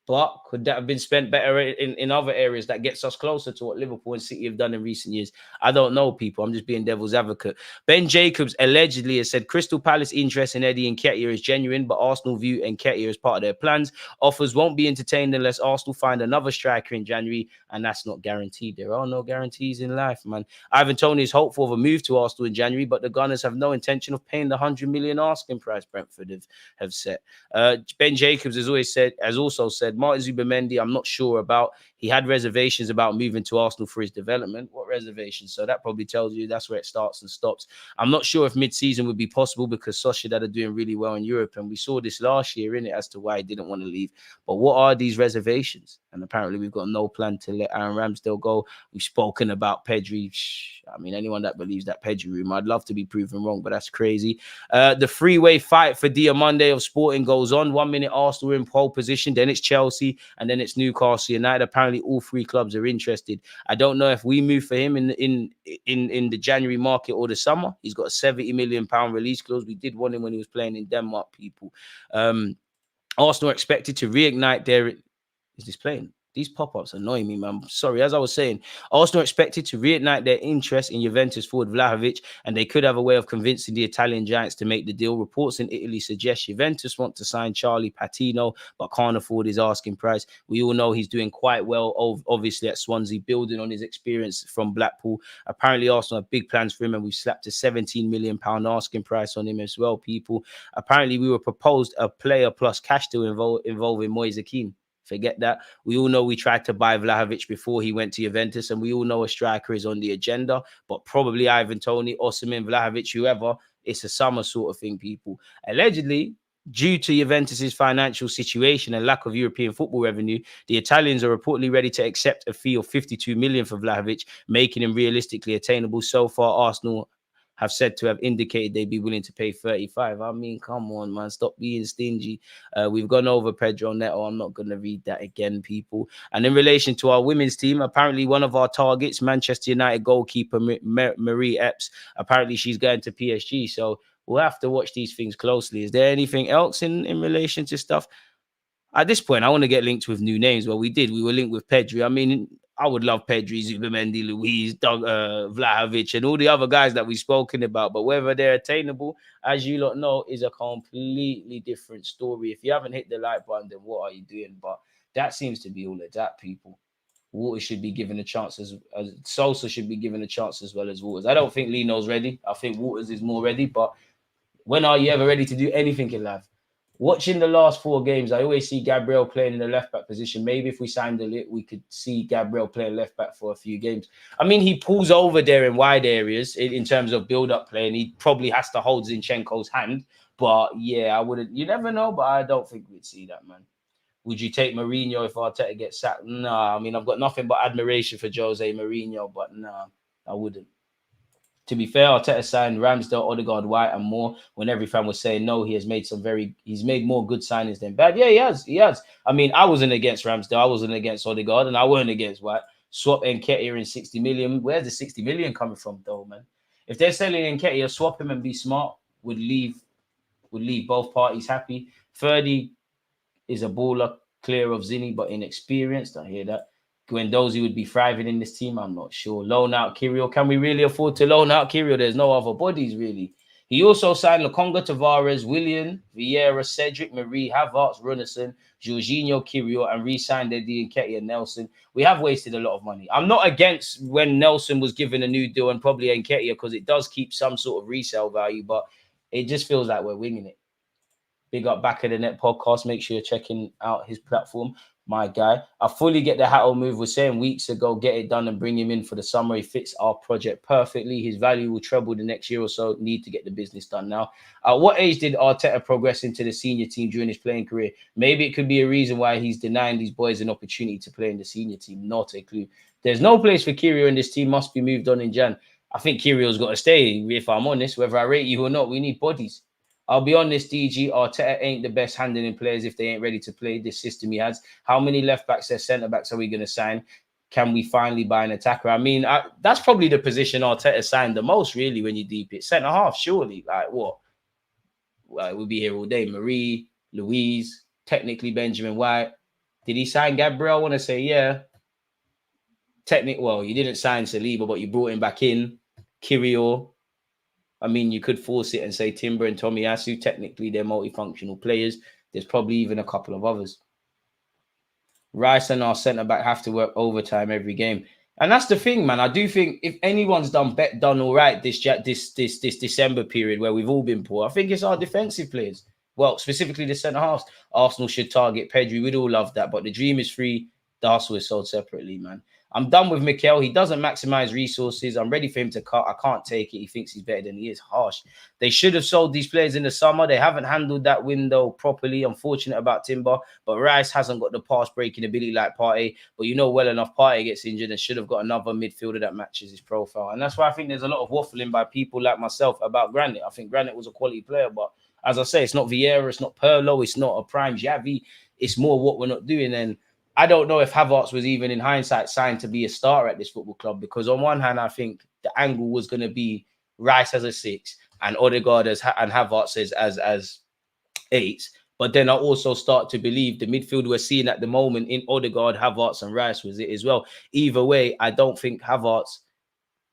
but could that have been spent better in other areas that gets us closer to what Liverpool and City have done in recent years? I don't know, people. I'm just being devil's advocate. Ben Jacobs allegedly has said Crystal Palace interest in Eddie Nketiah is genuine, but Arsenal view Nketiah as part of their plans. Offers won't be entertained unless Arsenal find another striker in January, and that's not guaranteed. There are no guarantees in life, man. Ivan Toney is hopeful of a move to Arsenal in January, but the Gunners have no intention of paying the 100 million asking price Brentford have set. Ben Jacobs has also said Martin Zubimendi, I'm not sure about. He had reservations about moving to Arsenal for his development. What reservations? So that probably tells you that's where it starts and stops. I'm not sure if mid-season would be possible because Sociedad are doing really well in Europe, and we saw this last year, innit, as to why he didn't want to leave. But what are these reservations? And apparently we've got no plan to let Aaron Ramsdale go. We've spoken about Pedri. I mean, anyone that believes that Pedri room, I'd love to be proven wrong, but that's crazy. The three-way fight for Diamande of Sporting goes on. 1 minute Arsenal in pole position, then it's Chelsea, and then it's Newcastle United. Apparently all three clubs are interested. I don't know if we move for him in the January market or the summer. He's got a £70 million release clause. We did want him when he was playing in Denmark, people. Arsenal are expected to reignite their... Is this playing? These pop-ups annoy me, man. Sorry, as I was saying, Arsenal are expected to reignite their interest in Juventus forward Vlahovic, and they could have a way of convincing the Italian giants to make the deal. Reports in Italy suggest Juventus want to sign Charlie Patino, but can't afford his asking price. We all know he's doing quite well, obviously, at Swansea, building on his experience from Blackpool. Apparently, Arsenal have big plans for him, and we've slapped a £17 million asking price on him as well, people. Apparently, we were proposed a player plus cash deal involving Moise Kean. Forget that. We all know we tried to buy Vlahovic before he went to Juventus, and we all know a striker is on the agenda, but probably Ivan Toney, Osimhen, Vlahovic, whoever. It's a summer sort of thing, people. Allegedly, due to Juventus's financial situation and lack of European football revenue, the Italians are reportedly ready to accept a fee of 52 million for Vlahovic, making him realistically attainable. So far, Arsenal have said to have indicated they'd be willing to pay 35. I mean, come on, man. Stop being stingy. We've gone over Pedro Neto. I'm not going to read that again, people. And in relation to our women's team, apparently one of our targets, Manchester United goalkeeper Marie Epps, apparently she's going to PSG. So we'll have to watch these things closely. Is there anything else in relation to stuff? At this point, I want to get linked with new names. Well, we did. We were linked with Pedri. I mean, I would love Pedri, Zubimendi, Luiz, Vlahovic, and all the other guys that we've spoken about. But whether they're attainable, as you lot know, is a completely different story. If you haven't hit the like button, then what are you doing? But that seems to be all of that, people. Waters should be given a chance as Sosa should be given a chance as well as Waters. I don't think Lino's ready. I think Waters is more ready. But when are you ever ready to do anything in life? Watching the last 4 games, I always see Gabriel playing in the left-back position. Maybe if we signed a lit, we could see Gabriel playing left-back for a few games. I mean, he pulls over there in wide areas in terms of build-up play, and he probably has to hold Zinchenko's hand. But, yeah, I wouldn't. You never know, but I don't think we'd see that, man. Would you take Mourinho if Arteta gets sacked? Nah, I mean, I've got nothing but admiration for Jose Mourinho, but nah, I wouldn't. To be fair, Arteta signed Ramsdale, Odegaard, White, and more. When every fan was saying no, he's made more good signings than bad. Yeah, he has. I mean, I wasn't against Ramsdale, I wasn't against Odegaard, and I weren't against White. Swap Nketiah in 60 million. Where's the 60 million coming from, though, man? If they're selling Nketiah, swap him and be smart. Would leave both parties happy. 30 is a baller, clear of Zinni, but inexperienced. I hear that. Guendouzi would be thriving in this team. I'm not sure. Loan out Kyrgios. Can we really afford to loan out Kyrgios? There's no other bodies, really. He also signed Lokonga, Tavares, Willian, Vieira, Cedric, Marie, Havertz, Runnison, Jorginho, Kyrgios, and re-signed Eddie Nketiah and Nelson. We have wasted a lot of money. I'm not against when Nelson was given a new deal and probably Nketiah because it does keep some sort of resale value, but it just feels like we're winging it. Big up Back of the Net podcast. Make sure you're checking out his platform. My guy. I fully get the Hato move. We're saying weeks ago, get it done and bring him in for the summer. He fits our project perfectly. His value will treble the next year or so. Need to get the business done now. At what age did Arteta progress into the senior team during his playing career? Maybe it could be a reason why he's denying these boys an opportunity to play in the senior team. Not a clue. There's no place for Kyrgios in this team. Must be moved on in Jan. I think Kyrgios got to stay, if I'm honest. Whether I rate you or not, we need bodies. I'll be honest, DG, Arteta ain't the best handling players if they ain't ready to play this system he has. How many left-backs and centre-backs are we going to sign? Can we finally buy an attacker? I mean, that's probably the position Arteta signed the most, really, when you deep it. Centre-half, surely. Like, what? Well, we'll be here all day. Marie, Luiz, technically Benjamin White. Did he sign Gabriel? I want to say, yeah. Well, you didn't sign Saliba, but you brought him back in. Kyrgios. I mean, you could force it and say Timber and Tomiyasu. Technically, they're multifunctional players. There's probably even a couple of others. Rice and our centre-back have to work overtime every game. And that's the thing, man. I do think if anyone's done all right this December period where we've all been poor, I think it's our defensive players. Well, specifically the centre-halves. Arsenal should target Pedri. We'd all love that. But the dream is free. The hustle is sold separately, man. I'm done with Mikel. He doesn't maximize resources. I'm ready for him to cut. I can't take it. He thinks he's better than he is. Harsh. They should have sold these players in the summer. They haven't handled that window properly. Unfortunate about Timber. But Rice hasn't got the pass-breaking ability like Partey. But you know well enough Partey gets injured and should have got another midfielder that matches his profile. And that's why I think there's a lot of waffling by people like myself about Granit. I think Granit was a quality player. But as I say, it's not Vieira. It's not Pirlo. It's not a prime Xavi. It's more what we're not doing. And I don't know if Havertz was even in hindsight signed to be a starter at this football club because on one hand, I think the angle was going to be Rice as a 6 and Odegaard and Havertz as 8. But then I also start to believe the midfield we're seeing at the moment in Odegaard, Havertz and Rice was it as well. Either way, I don't think Havertz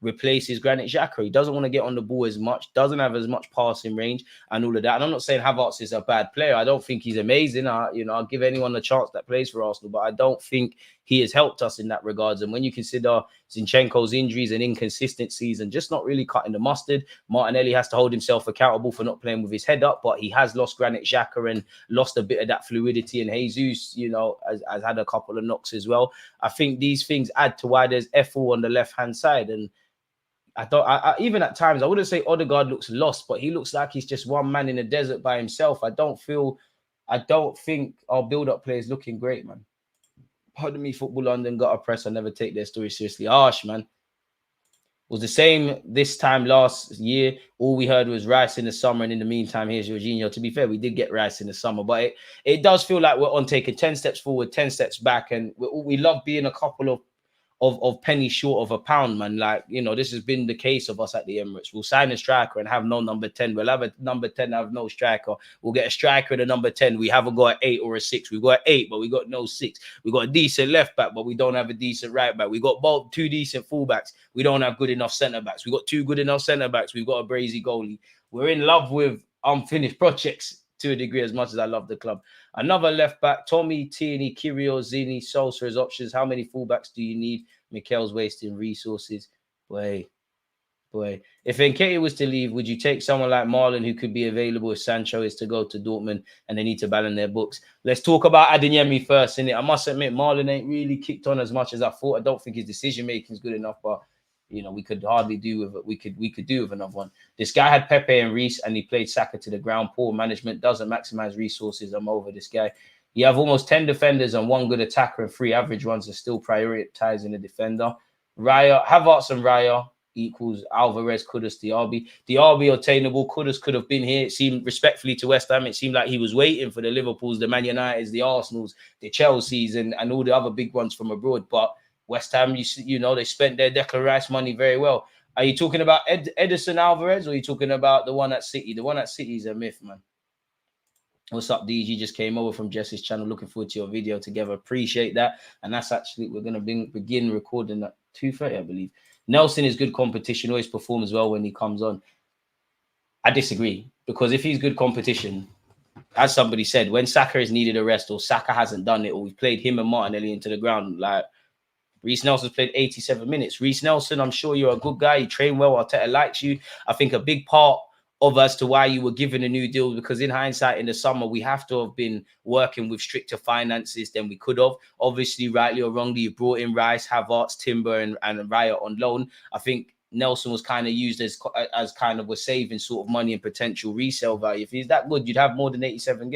replaces Granit Xhaka. He doesn't want to get on the ball as much, doesn't have as much passing range and all of that. And I'm not saying Havertz is a bad player. I don't think he's amazing. I'll give anyone a chance that plays for Arsenal, but I don't think he has helped us in that regards. And when you consider Zinchenko's injuries and inconsistencies and just not really cutting the mustard, Martinelli has to hold himself accountable for not playing with his head up, but he has lost Granit Xhaka and lost a bit of that fluidity. And Jesus, has had a couple of knocks as well. I think these things add to why there's Ethel on the left-hand side. And I even at times, I wouldn't say Odegaard looks lost, but he looks like he's just one man in the desert by himself. I don't think our build-up play is looking great, man. Pardon me, Football London got a press. I never take their story seriously. Harsh, man. It was the same this time last year. All we heard was Rice in the summer, and in the meantime, here's Jorginho. To be fair, we did get Rice in the summer, but it does feel like we're on taking 10 steps forward, 10 steps back, and we love being a couple of of pennies short of a pound, man. Like, you know, this has been the case of us at the Emirates. We'll sign a striker and have no number 10. We'll have a number 10, have no striker. We'll get a striker and a number 10. We haven't got an 8 or a 6. We've got an 8, but we got no 6. We got a decent left back, but we don't have a decent right back. We got both 2 decent fullbacks. We don't have good enough centre backs. We got 2 good enough centre backs. We've got a brazy goalie. We're in love with unfinished projects to a degree, as much as I love the club. Another left back, Toney, Toney, Kyrgios, Zini, Sosa as options. How many fullbacks do you need? Mikel's wasting resources. Boy. If Nketiah was to leave, would you take someone like Marlon who could be available if Sancho is to go to Dortmund and they need to balance their books? Let's talk about Adeyemi first, innit? I must admit, Marlon ain't really kicked on as much as I thought. I don't think his decision making is good enough, but you know, we could hardly do with it. We could do with another one. This guy had Pepe and Reece, and he played Saka to the ground. Poor management, doesn't maximize resources. I'm over this guy. You have almost 10 defenders and 1 good attacker, and 3 average ones are still prioritizing the defender. Raya, Havertz and Raya equals Alvarez, Kudus, Diaby. Diaby attainable. Kudus could have been here. It seemed, respectfully to West Ham, it seemed like he was waiting for the Liverpools, the Man Uniteds, the Arsenals, the Chelseas, and all the other big ones from abroad. But West Ham, you know, they spent their Declan Rice money very well. Are you talking about Edison Alvarez, or are you talking about the one at City? The one at City is a myth, man. What's up, DG? Just came over from Jess's channel. Looking forward to your video together. Appreciate that. And that's actually, we're going to begin recording at 2:30, I believe. Nelson is good competition. Always performs well when he comes on. I disagree, because if he's good competition, as somebody said, when Saka has needed a rest, or Saka hasn't done it, or we've played him and Martinelli into the ground, like, Reece Nelson's played 87 minutes. Reece Nelson, I'm sure you're a good guy. You train well. Arteta likes you. I think a big part of as to why you were given a new deal, because in hindsight, in the summer, we have to have been working with stricter finances than we could have. Obviously, rightly or wrongly, you brought in Rice, Havertz, Timber, and Raya on loan. I think Nelson was kind of used as kind of a saving sort of money and potential resale value. If he's that good, you'd have more than 87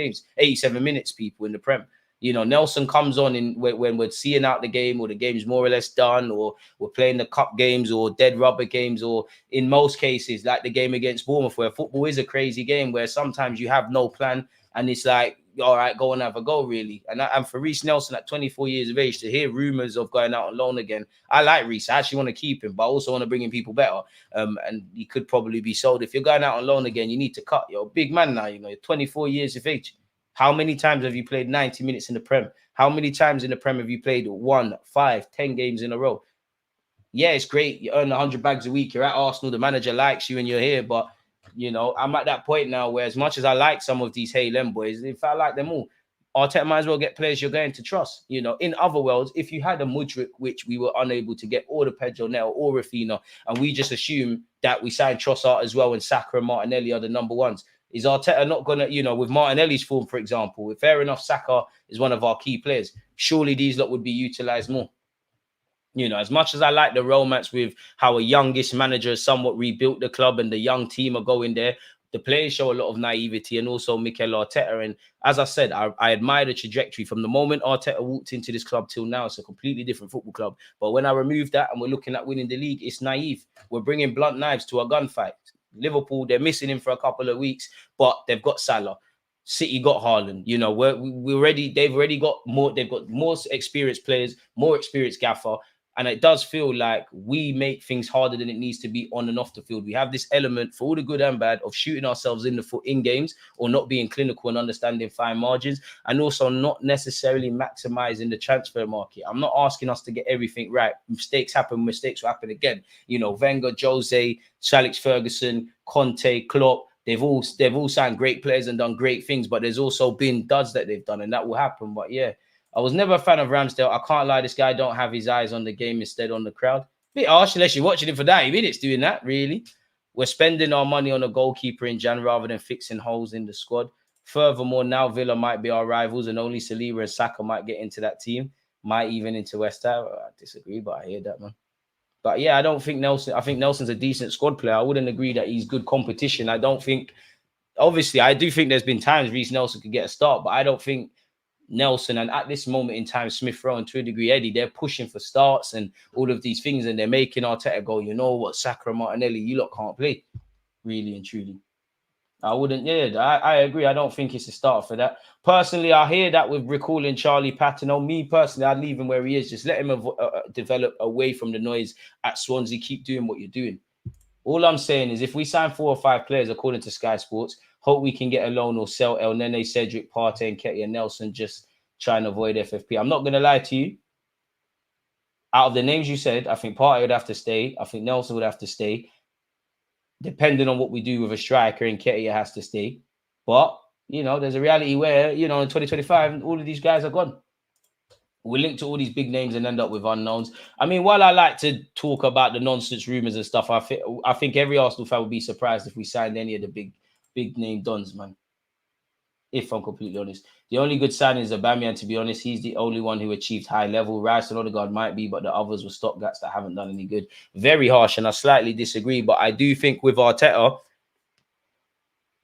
minutes, people in the Prem. You know, Nelson comes on when we're seeing out the game, or the game's more or less done, or we're playing the cup games or dead rubber games, or in most cases, like the game against Bournemouth, where football is a crazy game, where sometimes you have no plan and it's like, all right, go and have a go, really. And for Reece Nelson at 24 years of age to hear rumors of going out on loan again, I like Reece. I actually want to keep him, but I also want to bring in people better. And he could probably be sold. If you're going out on loan again, you need to cut. You're a big man now, you know, you're 24 years of age. How many times have you played 90 minutes in the Prem? How many times in the Prem have you played 1, 5, 10 games in a row? Yeah, it's great. You earn 100 bags a week. You're at Arsenal. The manager likes you and you're here. But, you know, I'm at that point now where, as much as I like some of these Hey-Lem boys, if I like them all, Arteta might as well get players you're going to trust. You know, in other worlds, if you had a Mudryk, which we were unable to get, or the Pedro Neto or Raphinha, and we just assume that we signed Trossard as well, and Saka and Martinelli are the number ones, is Arteta not going to, you know, with Martinelli's form, for example, if fair enough, Saka is one of our key players, surely these lot would be utilised more. You know, as much as I like the romance with how a youngest manager has somewhat rebuilt the club and the young team are going there, the players show a lot of naivety, and also Mikel Arteta. And as I said, I admire the trajectory from the moment Arteta walked into this club till now. It's a completely different football club. But when I remove that and we're looking at winning the league, it's naive. We're bringing blunt knives to a gunfight. Liverpool, they're missing him for a couple of weeks, but they've got Salah. City got Haaland. You know, they've already got more. They've got more experienced players, more experienced gaffer. And it does feel like we make things harder than it needs to be on and off the field. We have this element, for all the good and bad, of shooting ourselves in the foot in games, or not being clinical and understanding fine margins, and also not necessarily maximizing the transfer market. I'm not asking us to get everything right. Mistakes happen. Mistakes will happen again. You know, Wenger, Jose, Alex Ferguson, Conte, Klopp, they've all signed great players and done great things, but there's also been duds that they've done, and that will happen. But yeah, I was never a fan of Ramsdale. I can't lie, this guy don't have his eyes on the game, instead on the crowd. Bit harsh unless you're watching it for 90 minutes doing that, really. We're spending our money on a goalkeeper in Jan rather than fixing holes in the squad. Furthermore, now Villa might be our rivals, and only Saliba and Saka might get into that team, might even into West Ham. I disagree, but I hear that, man. But yeah, I think Nelson's a decent squad player. I wouldn't agree that he's good competition. I don't think, obviously, I do think there's been times Reece Nelson could get a start, but I don't think Nelson, and at this moment in time, Smith Rowe and to a degree Eddie, they're pushing for starts and all of these things, and they're making Arteta go, you know what, Saka and Martinelli, you lot can't play, really and truly. I wouldn't. Yeah, I agree. I don't think it's a start for that. Personally, I hear that with recalling Charlie Patino. Me personally, I'd leave him where he is. Just let him develop away from the noise at Swansea. Keep doing what you're doing. All I'm saying is if we sign 4 or 5 players, according to Sky Sports, hope we can get a loan or sell El Nene, Cedric, Partey, and Nketiah, Nelson, just try and avoid FFP. I'm not going to lie to you. Out of the names you said, I think Partey would have to stay. I think Nelson would have to stay. Depending on what we do with a striker, Nketiah has to stay. But, you know, there's a reality where, you know, in 2025, all of these guys are gone. We link to all these big names and end up with unknowns. I mean, while I like to talk about the nonsense rumors and stuff, I think every Arsenal fan would be surprised if we signed any of the big name dons, man. If I'm completely honest, the only good signing is Aubameyang. To be honest, he's the only one who achieved high level. Rice and Odegaard might be, but the others were stopgaps that haven't done any good. Very harsh, and I slightly disagree. But I do think with Arteta,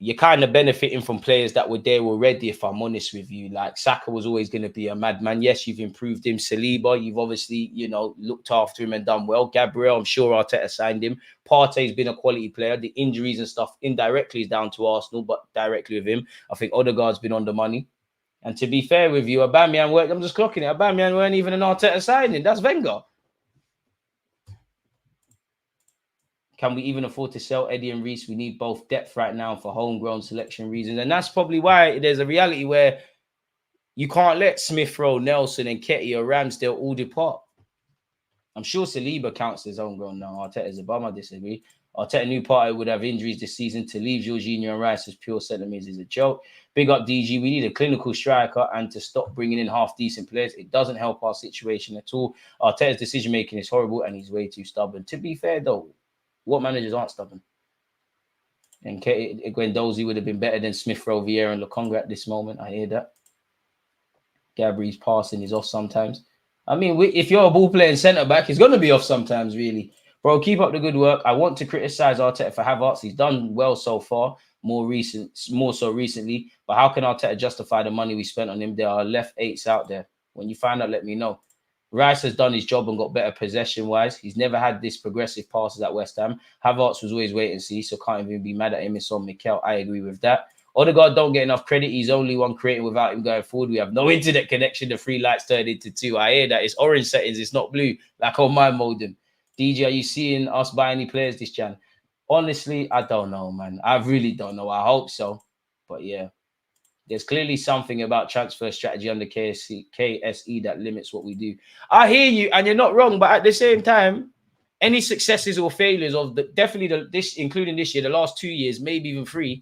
you're kind of benefiting from players that were there already, if I'm honest with you. Like, Saka was always going to be a madman. Yes, you've improved him. Saliba, you've obviously, you know, looked after him and done well. Gabriel, I'm sure Arteta signed him. Partey's been a quality player. The injuries and stuff indirectly is down to Arsenal, but directly with him. I think Odegaard's been on the money. And to be fair with you, Aubameyang, I'm just clocking it. Aubameyang weren't even an Arteta signing. That's Wenger. Can we even afford to sell Eddie and Reece? We need both depth right now for homegrown selection reasons. And that's probably why there's a reality where you can't let Smith Rowe, Nelson, and Nketiah or Ramsdale all depart. I'm sure Saliba counts as homegrown now. Arteta's a bum, I disagree. Arteta knew Partey would have injuries this season. To leave Jorginho and Rice as pure centimeters is a joke. Big up DG. We need a clinical striker and to stop bringing in half-decent players. It doesn't help our situation at all. Arteta's decision-making is horrible and he's way too stubborn. To be fair, though, what managers aren't stubborn? And Guendouzi would have been better than Smith Rowe, Vieira, and Lokonga at this moment. I hear that. Gabriel's passing is off sometimes. I mean, if you're a ball-playing centre-back, he's going to be off sometimes, really. Bro, keep up the good work. I want to criticise Arteta for Havertz. He's done well so far, more so recently. But how can Arteta justify the money we spent on him? There are left eights out there. When you find out, let me know. Rice has done his job and got better possession-wise. He's never had this progressive passes at West Ham. Havertz was always wait and see, so can't even be mad at him. It's on Mikel. I agree with that. Odegaard don't get enough credit. He's only one creating without him going forward. We have no internet connection. The 3 lights turned into 2. I hear that. It's orange settings. It's not blue, like on my modem. DJ, are you seeing us buy any players this Jan? Honestly, I don't know, man. I really don't know. I hope so. But yeah. There's clearly something about transfer strategy under KSE that limits what we do. I hear you, and you're not wrong, but at the same time, any successes or failures of including this year, the last 2 years, maybe even 3,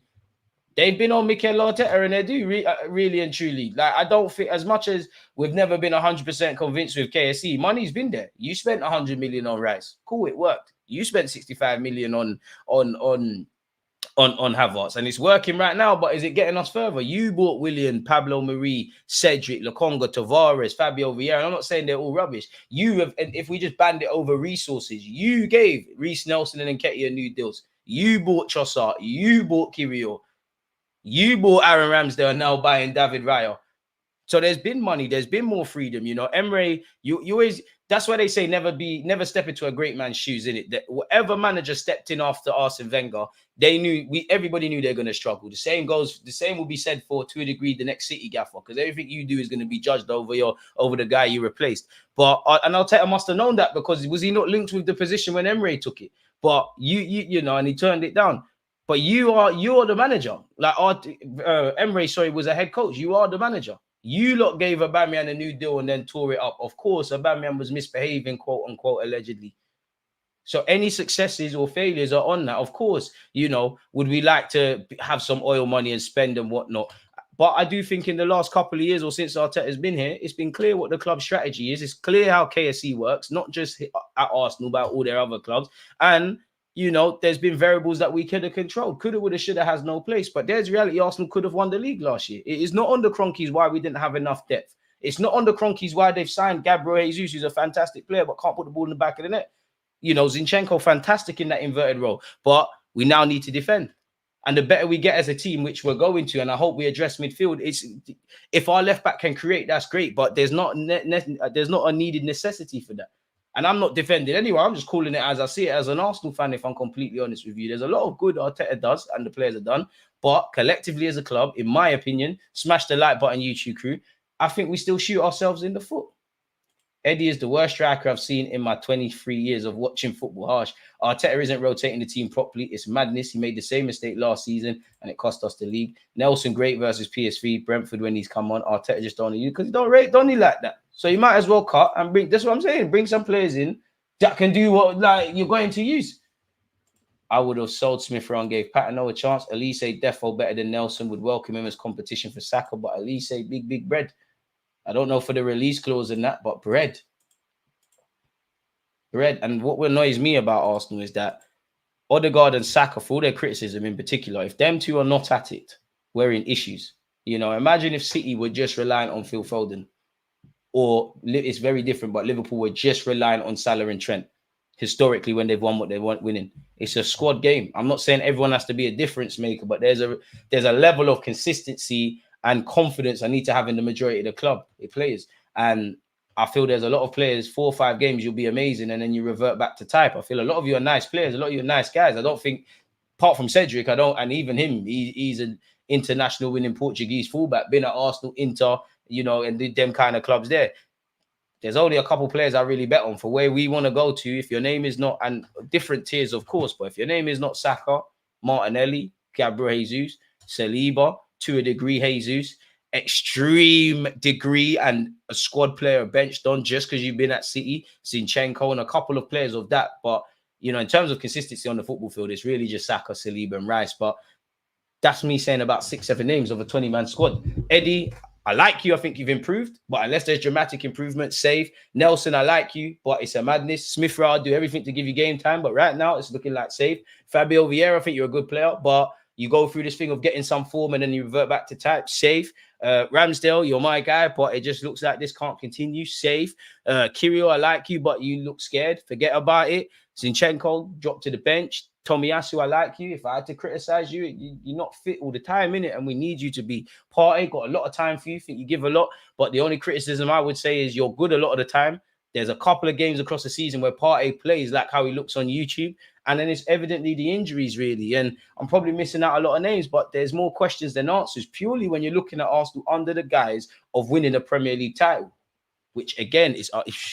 they've been on Mikel Arteta, and they do really and truly. Like, I don't think, as much as we've never been 100% convinced with KSE, money's been there. You spent 100 million on Rice. Cool, it worked. You spent 65 million on Havertz, and it's working right now, but is it getting us further? You bought Willian, Pablo Marie, Cedric, Lokonga, Tavares, Fabio Vieira. I'm not saying they're all rubbish. You have, and if we just band it over resources, you gave Reece Nelson and Nketiah new deals. You bought Trossard. You bought Kirill. You bought Aaron Ramsdale, and now buying David Raya. So there's been money. There's been more freedom. You know, Emre, you always. That's why they say never step into a great man's shoes, innit? That whatever manager stepped in after Arsene Wenger, everybody knew they're going to struggle. The same will be said for, to a degree, the next City gaffer, because everything you do is going to be judged over the guy you replaced. But and Arteta must have known that, because was he not linked with the position when Emre took it? But you know, and he turned it down. But you're the manager. Like Emre, was a head coach. You are the manager. You lot gave Aubameyang a new deal and then tore it up. Of course, Aubameyang was misbehaving, quote unquote, allegedly. So any successes or failures are on that. Of course, you know, would we like to have some oil money and spend and whatnot? But I do think in the last couple of years, or since Arteta's been here, it's been clear what the club strategy is. It's clear how KSE works, not just at Arsenal, but all their other clubs. And you know, there's been variables that we could have controlled. Coulda, woulda, shoulda has no place. But there's reality. Arsenal could have won the league last year. It is not on the Cronkies why we didn't have enough depth. It's not on the Cronkies why they've signed Gabriel Jesus, who's a fantastic player, but can't put the ball in the back of the net. You know, Zinchenko, fantastic in that inverted role. But we now need to defend. And the better we get as a team, which we're going to, and I hope we address midfield, it's if our left back can create, that's great. But there's not a needed necessity for that. And I'm not defending anyone. I'm just calling it as I see it as an Arsenal fan, if I'm completely honest with you. There's a lot of good Arteta does and the players have done. But collectively as a club, in my opinion, smash the like button, YouTube crew. I think we still shoot ourselves in the foot. Eddie is the worst striker I've seen in my 23 years of watching football. Harsh. Arteta isn't rotating the team properly. It's madness. He made the same mistake last season and it cost us the league. Nelson, great versus PSV. Brentford, when he's come on. Arteta just don't use because he don't rate Donny like that. So you might as well cut and bring, that's what I'm saying, bring some players in that can do what like you're going to use. I would have sold Smith Rowe and gave Patino a chance. Elise, defo better than Nelson, would welcome him as competition for Saka, but Elise, big bread. I don't know for the release clause and that, but bread. And what annoys me about Arsenal is that Odegaard and Saka, for all their criticism in particular, if them two are not at it, we're in issues. You know, imagine if City were just relying on Phil Foden. Or it's very different, but Liverpool were just relying on Salah and Trent. Historically, when they've won what they want winning. It's a squad game. I'm not saying everyone has to be a difference maker, but there's a level of consistency and confidence I need to have in the majority of the club, the players. And I feel there's a lot of players, 4 or 5 games, you'll be amazing, and then you revert back to type. I feel a lot of you are nice players, a lot of you are nice guys. I don't think, apart from Cedric, and even him, he's an international winning Portuguese fullback, been at Arsenal, Inter, you know, and did them kind of clubs there. There's only a couple players I really bet on for where we want to go to. If your name is not, and different tiers, of course, but if your name is not Saka, Martinelli, Gabriel Jesus, Saliba, to a degree, Jesus, extreme degree, and a squad player benched on just because you've been at City, Zinchenko, and a couple of players of that. But, you know, in terms of consistency on the football field, it's really just Saka, Saliba, and Rice. But that's me saying about 6-7 names of a 20-man squad. Eddie, I like you. I think you've improved, but unless there's dramatic improvement, save. Nelson, I like you, but it's a madness. Smith Rowe, I'll do everything to give you game time, but right now it's looking like save. Fabio Vieira, I think you're a good player, but you go through this thing of getting some form and then you revert back to type. Save. Ramsdale, you're my guy, but it just looks like this can't continue. Save. Kirio, I like you, but you look scared. Forget about it. Zinchenko, drop to the bench. Tomiyasu, I like you. If I had to criticize you, you're not fit all the time, innit? And we need you to be. Partey, got a lot of time for you. Think you give a lot. But the only criticism I would say is you're good a lot of the time. There's a couple of games across the season where Partey plays like how he looks on YouTube. And then it's evidently the injuries, really. And I'm probably missing out a lot of names, but there's more questions than answers, purely when you're looking at Arsenal under the guise of winning a Premier League title. Which, again, is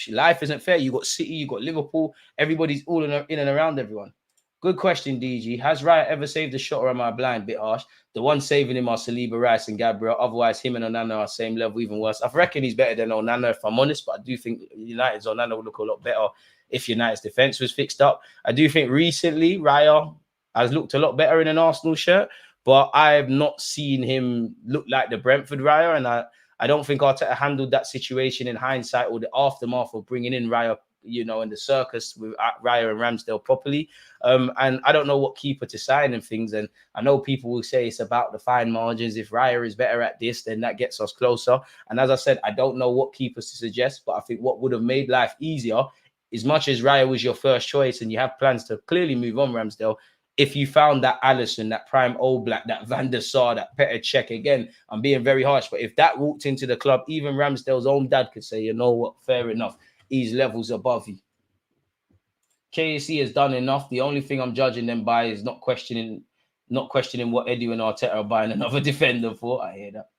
life isn't fair. You got City, you got Liverpool. Everybody's all in and around everyone. Good question, DG. Has Riot ever saved a shot, or am I blind? Bit harsh. The one saving him are Saliba, Rice, and Gabriel. Otherwise, him and Onana are same level, even worse. I reckon he's better than Onana, if I'm honest, but I do think United's Onana would look a lot better if United's defense was fixed up. I do think recently Raya has looked a lot better in an Arsenal shirt, but I have not seen him look like the Brentford Raya, and I don't think Arteta handled that situation in hindsight or the aftermath of bringing in Raya, you know, in the circus with Raya and Ramsdale properly. And I don't know what keeper to sign and things. And I know people will say it's about the fine margins. If Raya is better at this, then that gets us closer. And as I said, I don't know what keepers to suggest, but I think what would have made life easier, as much as Raya was your first choice and you have plans to clearly move on Ramsdale, if you found that Alisson, that prime Old Black, that Van der Sar, that Petr Cech, again, I'm being very harsh, but if that walked into the club, even Ramsdale's own dad could say, you know what, fair enough. He's levels above you. KSC has done enough. The only thing I'm judging them by is not questioning what Eddie and Arteta are buying another defender for. I hear that.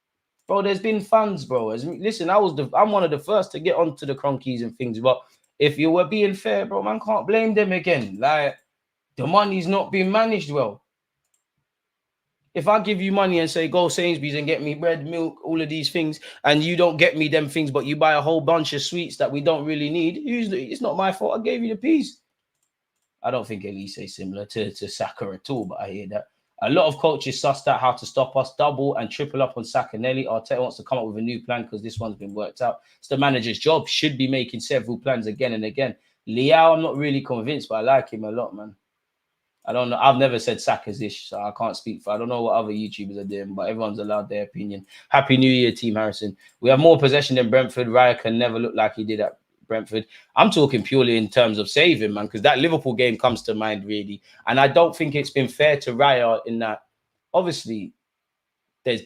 Bro, there's been funds, bro. Listen, I'm one of the first to get onto the cronkies and things, but if you were being fair, bro, man, can't blame them again. Like, the money's not being managed well. If I give you money and say, go Sainsbury's and get me bread, milk, all of these things, and you don't get me them things, but you buy a whole bunch of sweets that we don't really need, it's not my fault. I gave you the peas. I don't think Elise is similar to Saka at all, but I hear that. A lot of coaches sussed out how to stop us, double and triple up on Saka Nelly. Arteta wants to come up with a new plan because this one's been worked out. It's the manager's job. Should be making several plans again and again. Liao, I'm not really convinced, but I like him a lot, man. I don't know. I've never said Saka's ish, so I can't speak for. I don't know what other YouTubers are doing, but everyone's allowed their opinion. Happy New Year, Team Harrison. We have more possession than Brentford. Raya can never look like he did at Brentford. I'm talking purely in terms of saving, man, because that Liverpool game comes to mind, really. And I don't think it's been fair to Raya in that, obviously, there's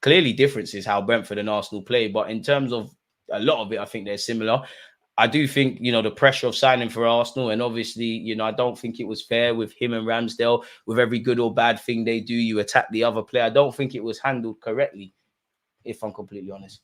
clearly differences how Brentford and Arsenal play, but in terms of a lot of it, I think they're similar. I do think, you know, the pressure of signing for Arsenal, and obviously, you know, I don't think it was fair with him and Ramsdale. With every good or bad thing they do, you attack the other player. I don't think it was handled correctly, if I'm completely honest.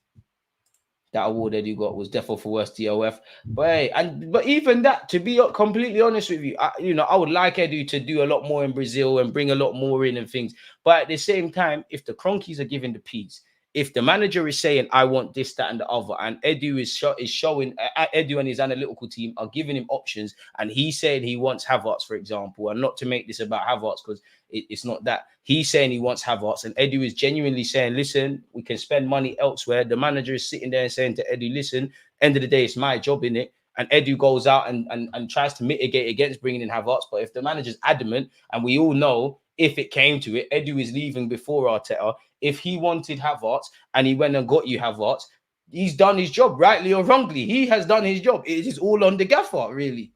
That award that you got was definitely for worst DOF. But hey, but even that, to be completely honest with you, I would like Edu to do a lot more in Brazil and bring a lot more in and things. But at the same time, if the Cronkies are giving the peas, if the manager is saying I want this, that, and the other, and Edu is showing Edu and his analytical team are giving him options, and he said he wants Havertz, for example, and not to make this about Havertz because it's not that. He's saying he wants Havertz, and Edu is genuinely saying, listen, we can spend money elsewhere. The manager is sitting there and saying to Edu, listen, end of the day, it's my job, innit? And Edu goes out and tries to mitigate against bringing in Havertz. But if the manager's adamant, and we all know if it came to it, Edu is leaving before Arteta. If he wanted Havertz and he went and got you Havertz, he's done his job, rightly or wrongly. He has done his job. It is all on the gaffer, really.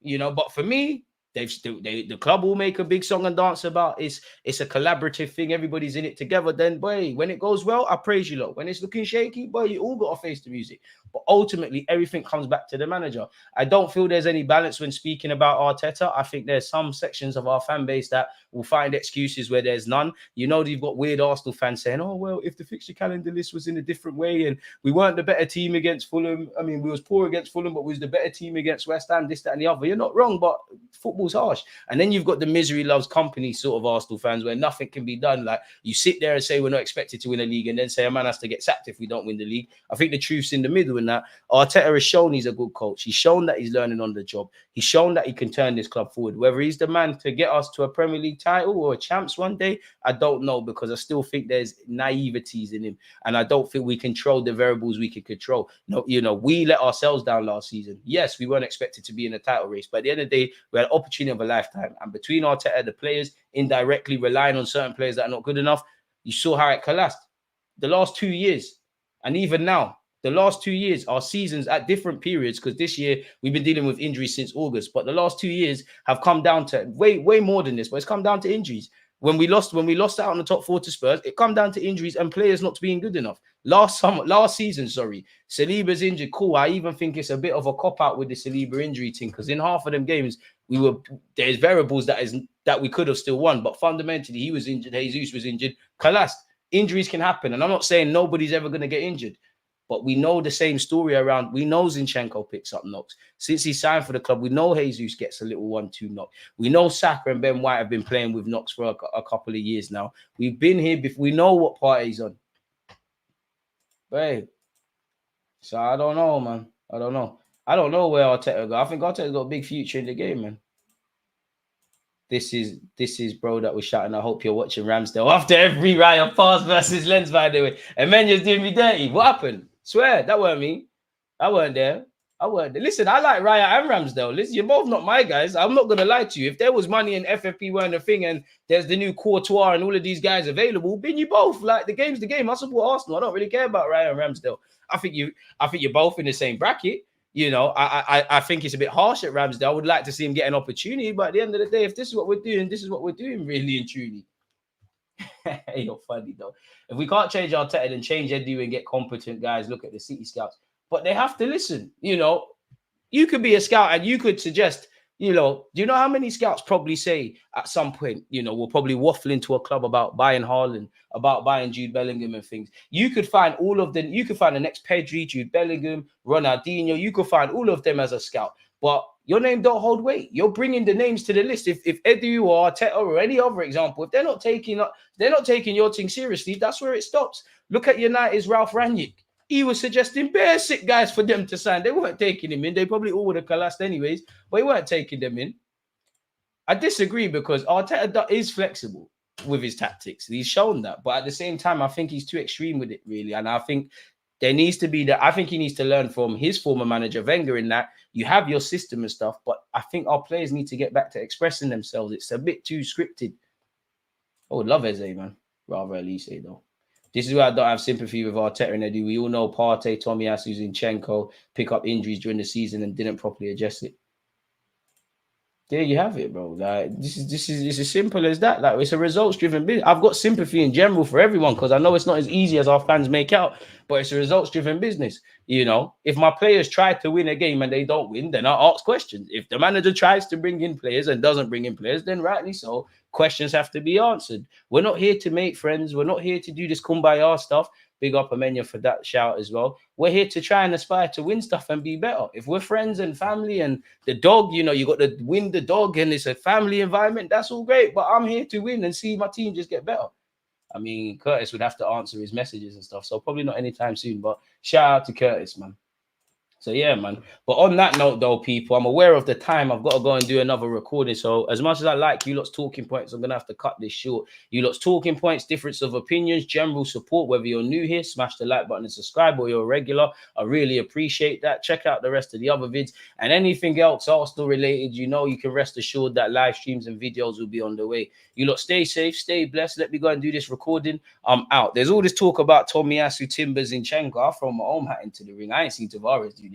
You know, but for me, the club will make a big song and dance about it's a collaborative thing. Everybody's in it together. Then, boy, when it goes well, I praise you lot. When it's looking shaky, boy, you all got to face the music. But ultimately, everything comes back to the manager. I don't feel there's any balance when speaking about Arteta. I think there's some sections of our fan base that will find excuses where there's none. You know, you've got weird Arsenal fans saying, oh, well, if the fixture calendar list was in a different way and we weren't the better team against Fulham. I mean, we was poor against Fulham, but we was the better team against West Ham, this, that, and the other. You're not wrong, but football's harsh. And then you've got the misery loves company sort of Arsenal fans where nothing can be done. Like, you sit there and say we're not expected to win a league and then say a man has to get sacked if we don't win the league. I think the truth's in the middle in that. Arteta has shown he's a good coach. He's shown that he's learning on the job. He's shown that he can turn this club forward. Whether he's the man to get us to a Premier League title or a champs one day, I don't know, because I still think there's naiveties in him. And I don't think we control the variables we can control. No, you know, we let ourselves down last season. Yes, we weren't expected to be in a title race, but at the end of the day, we had an opportunity of a lifetime. And between Arteta, the players indirectly relying on certain players that are not good enough, you saw how it collapsed. The last 2 years, and even now, the last 2 years, our seasons at different periods, because this year we've been dealing with injuries since August, but the last 2 years have come down to way more than this, but it's come down to injuries. When we lost out on the top four to Spurs, it come down to injuries and players not being good enough. Last season, Saliba's injured. Cool. I even think it's a bit of a cop-out with the Saliba injury thing, because in half of them games, there's variables that we could have still won, but fundamentally he was injured, Jesus was injured, collapsed. Injuries can happen, and I'm not saying nobody's ever going to get injured. But we know the same story around. We know Zinchenko picks up knocks. Since he signed for the club, we know Jesus gets a little 1-2 knock. We know Saka and Ben White have been playing with knocks for a couple of years now. We've been here before. We know what part he's on. But so I don't know, man. I don't know. I don't know where Arteta go. I think Arteta's got a big future in the game, man. This is bro that was shouting. I hope you're watching Ramsdale after every Ryan pass versus Lens, by the way. And man, you're doing me dirty. What happened? Swear, that weren't me. I weren't there. Listen, I like Raya and Ramsdale. Listen, you're both not my guys. I'm not going to lie to you. If there was money and FFP weren't a thing and there's the new Courtois and all of these guys available, bin you both. Like, the game's the game. I support Arsenal. I don't really care about Raya and Ramsdale. I think you're both in the same bracket. You know, I think it's a bit harsh at Ramsdale. I would like to see him get an opportunity. But at the end of the day, if this is what we're doing, this is what we're doing, really and truly. You're funny, though. If we can't change Arteta, then change Edu and get competent guys. Look at the City scouts. But they have to listen. You know, you could be a scout and you could suggest, you know, do you know how many scouts probably say at some point, you know, we'll probably waffle into a club about buying Haaland, about buying Jude Bellingham and things. You could find all of them. You could find the next Pedri, Jude Bellingham, Ronaldinho. You could find all of them as a scout. But your name don't hold weight. You're bringing the names to the list. If Edu or Arteta or any other example, if they're not taking your thing seriously, that's where it stops. Look at United's Ralph Rangnick. He was suggesting basic guys for them to sign. They weren't taking him in. They probably all would have collapsed anyways, but he weren't taking them in. I disagree because Arteta is flexible with his tactics. He's shown that. But at the same time, I think he's too extreme with it, really. And I think there needs to be that. I think he needs to learn from his former manager, Wenger, in that you have your system and stuff, but I think our players need to get back to expressing themselves. It's a bit too scripted. I would love Eze, man. Rather Elise, though. This is where I don't have sympathy with Arteta and Edu. We all know Partey, Tomiyasu, Zinchenko pick up injuries during the season and didn't properly address it. There you have it, bro. Like this is it's as simple as that. Like it's a results-driven business. I've got sympathy in general for everyone because I know it's not as easy as our fans make out, but it's a results-driven business. You know, if my players try to win a game and they don't win, then I ask questions. If the manager tries to bring in players and doesn't bring in players, then rightly so, questions have to be answered. We're not here to make friends. We're not here to do this kumbaya stuff. Big up Amenya for that shout as well. We're here to try and aspire to win stuff and be better. If we're friends and family and the dog, you know, you got to win the dog and it's a family environment, that's all great. But I'm here to win and see my team just get better. I mean, Curtis would have to answer his messages and stuff. So probably not anytime soon, but shout out to Curtis, man. So yeah, man. But on that note, though, people, I'm aware of the time. I've got to go and do another recording. So as much as I like you lot's talking points, I'm gonna have to cut this short. You lot's talking points, difference of opinions, general support. Whether you're new here, smash the like button and subscribe, or you're a regular. I really appreciate that. Check out the rest of the other vids and anything else Arsenal related. You know, you can rest assured that live streams and videos will be on the way. You lot stay safe, stay blessed. Let me go and do this recording. I'm out. There's all this talk about Tomiyasu, Timbers, and Zinchenko. I throw my own hat into the ring. I ain't seen Tavares do that.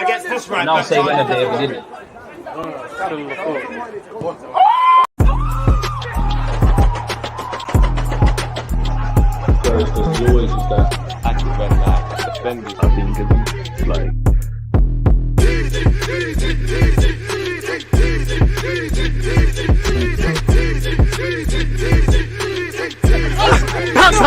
Against this right Now back, say Charlie. whenever they ever did it. There's always just that active red flag defending. I think it's like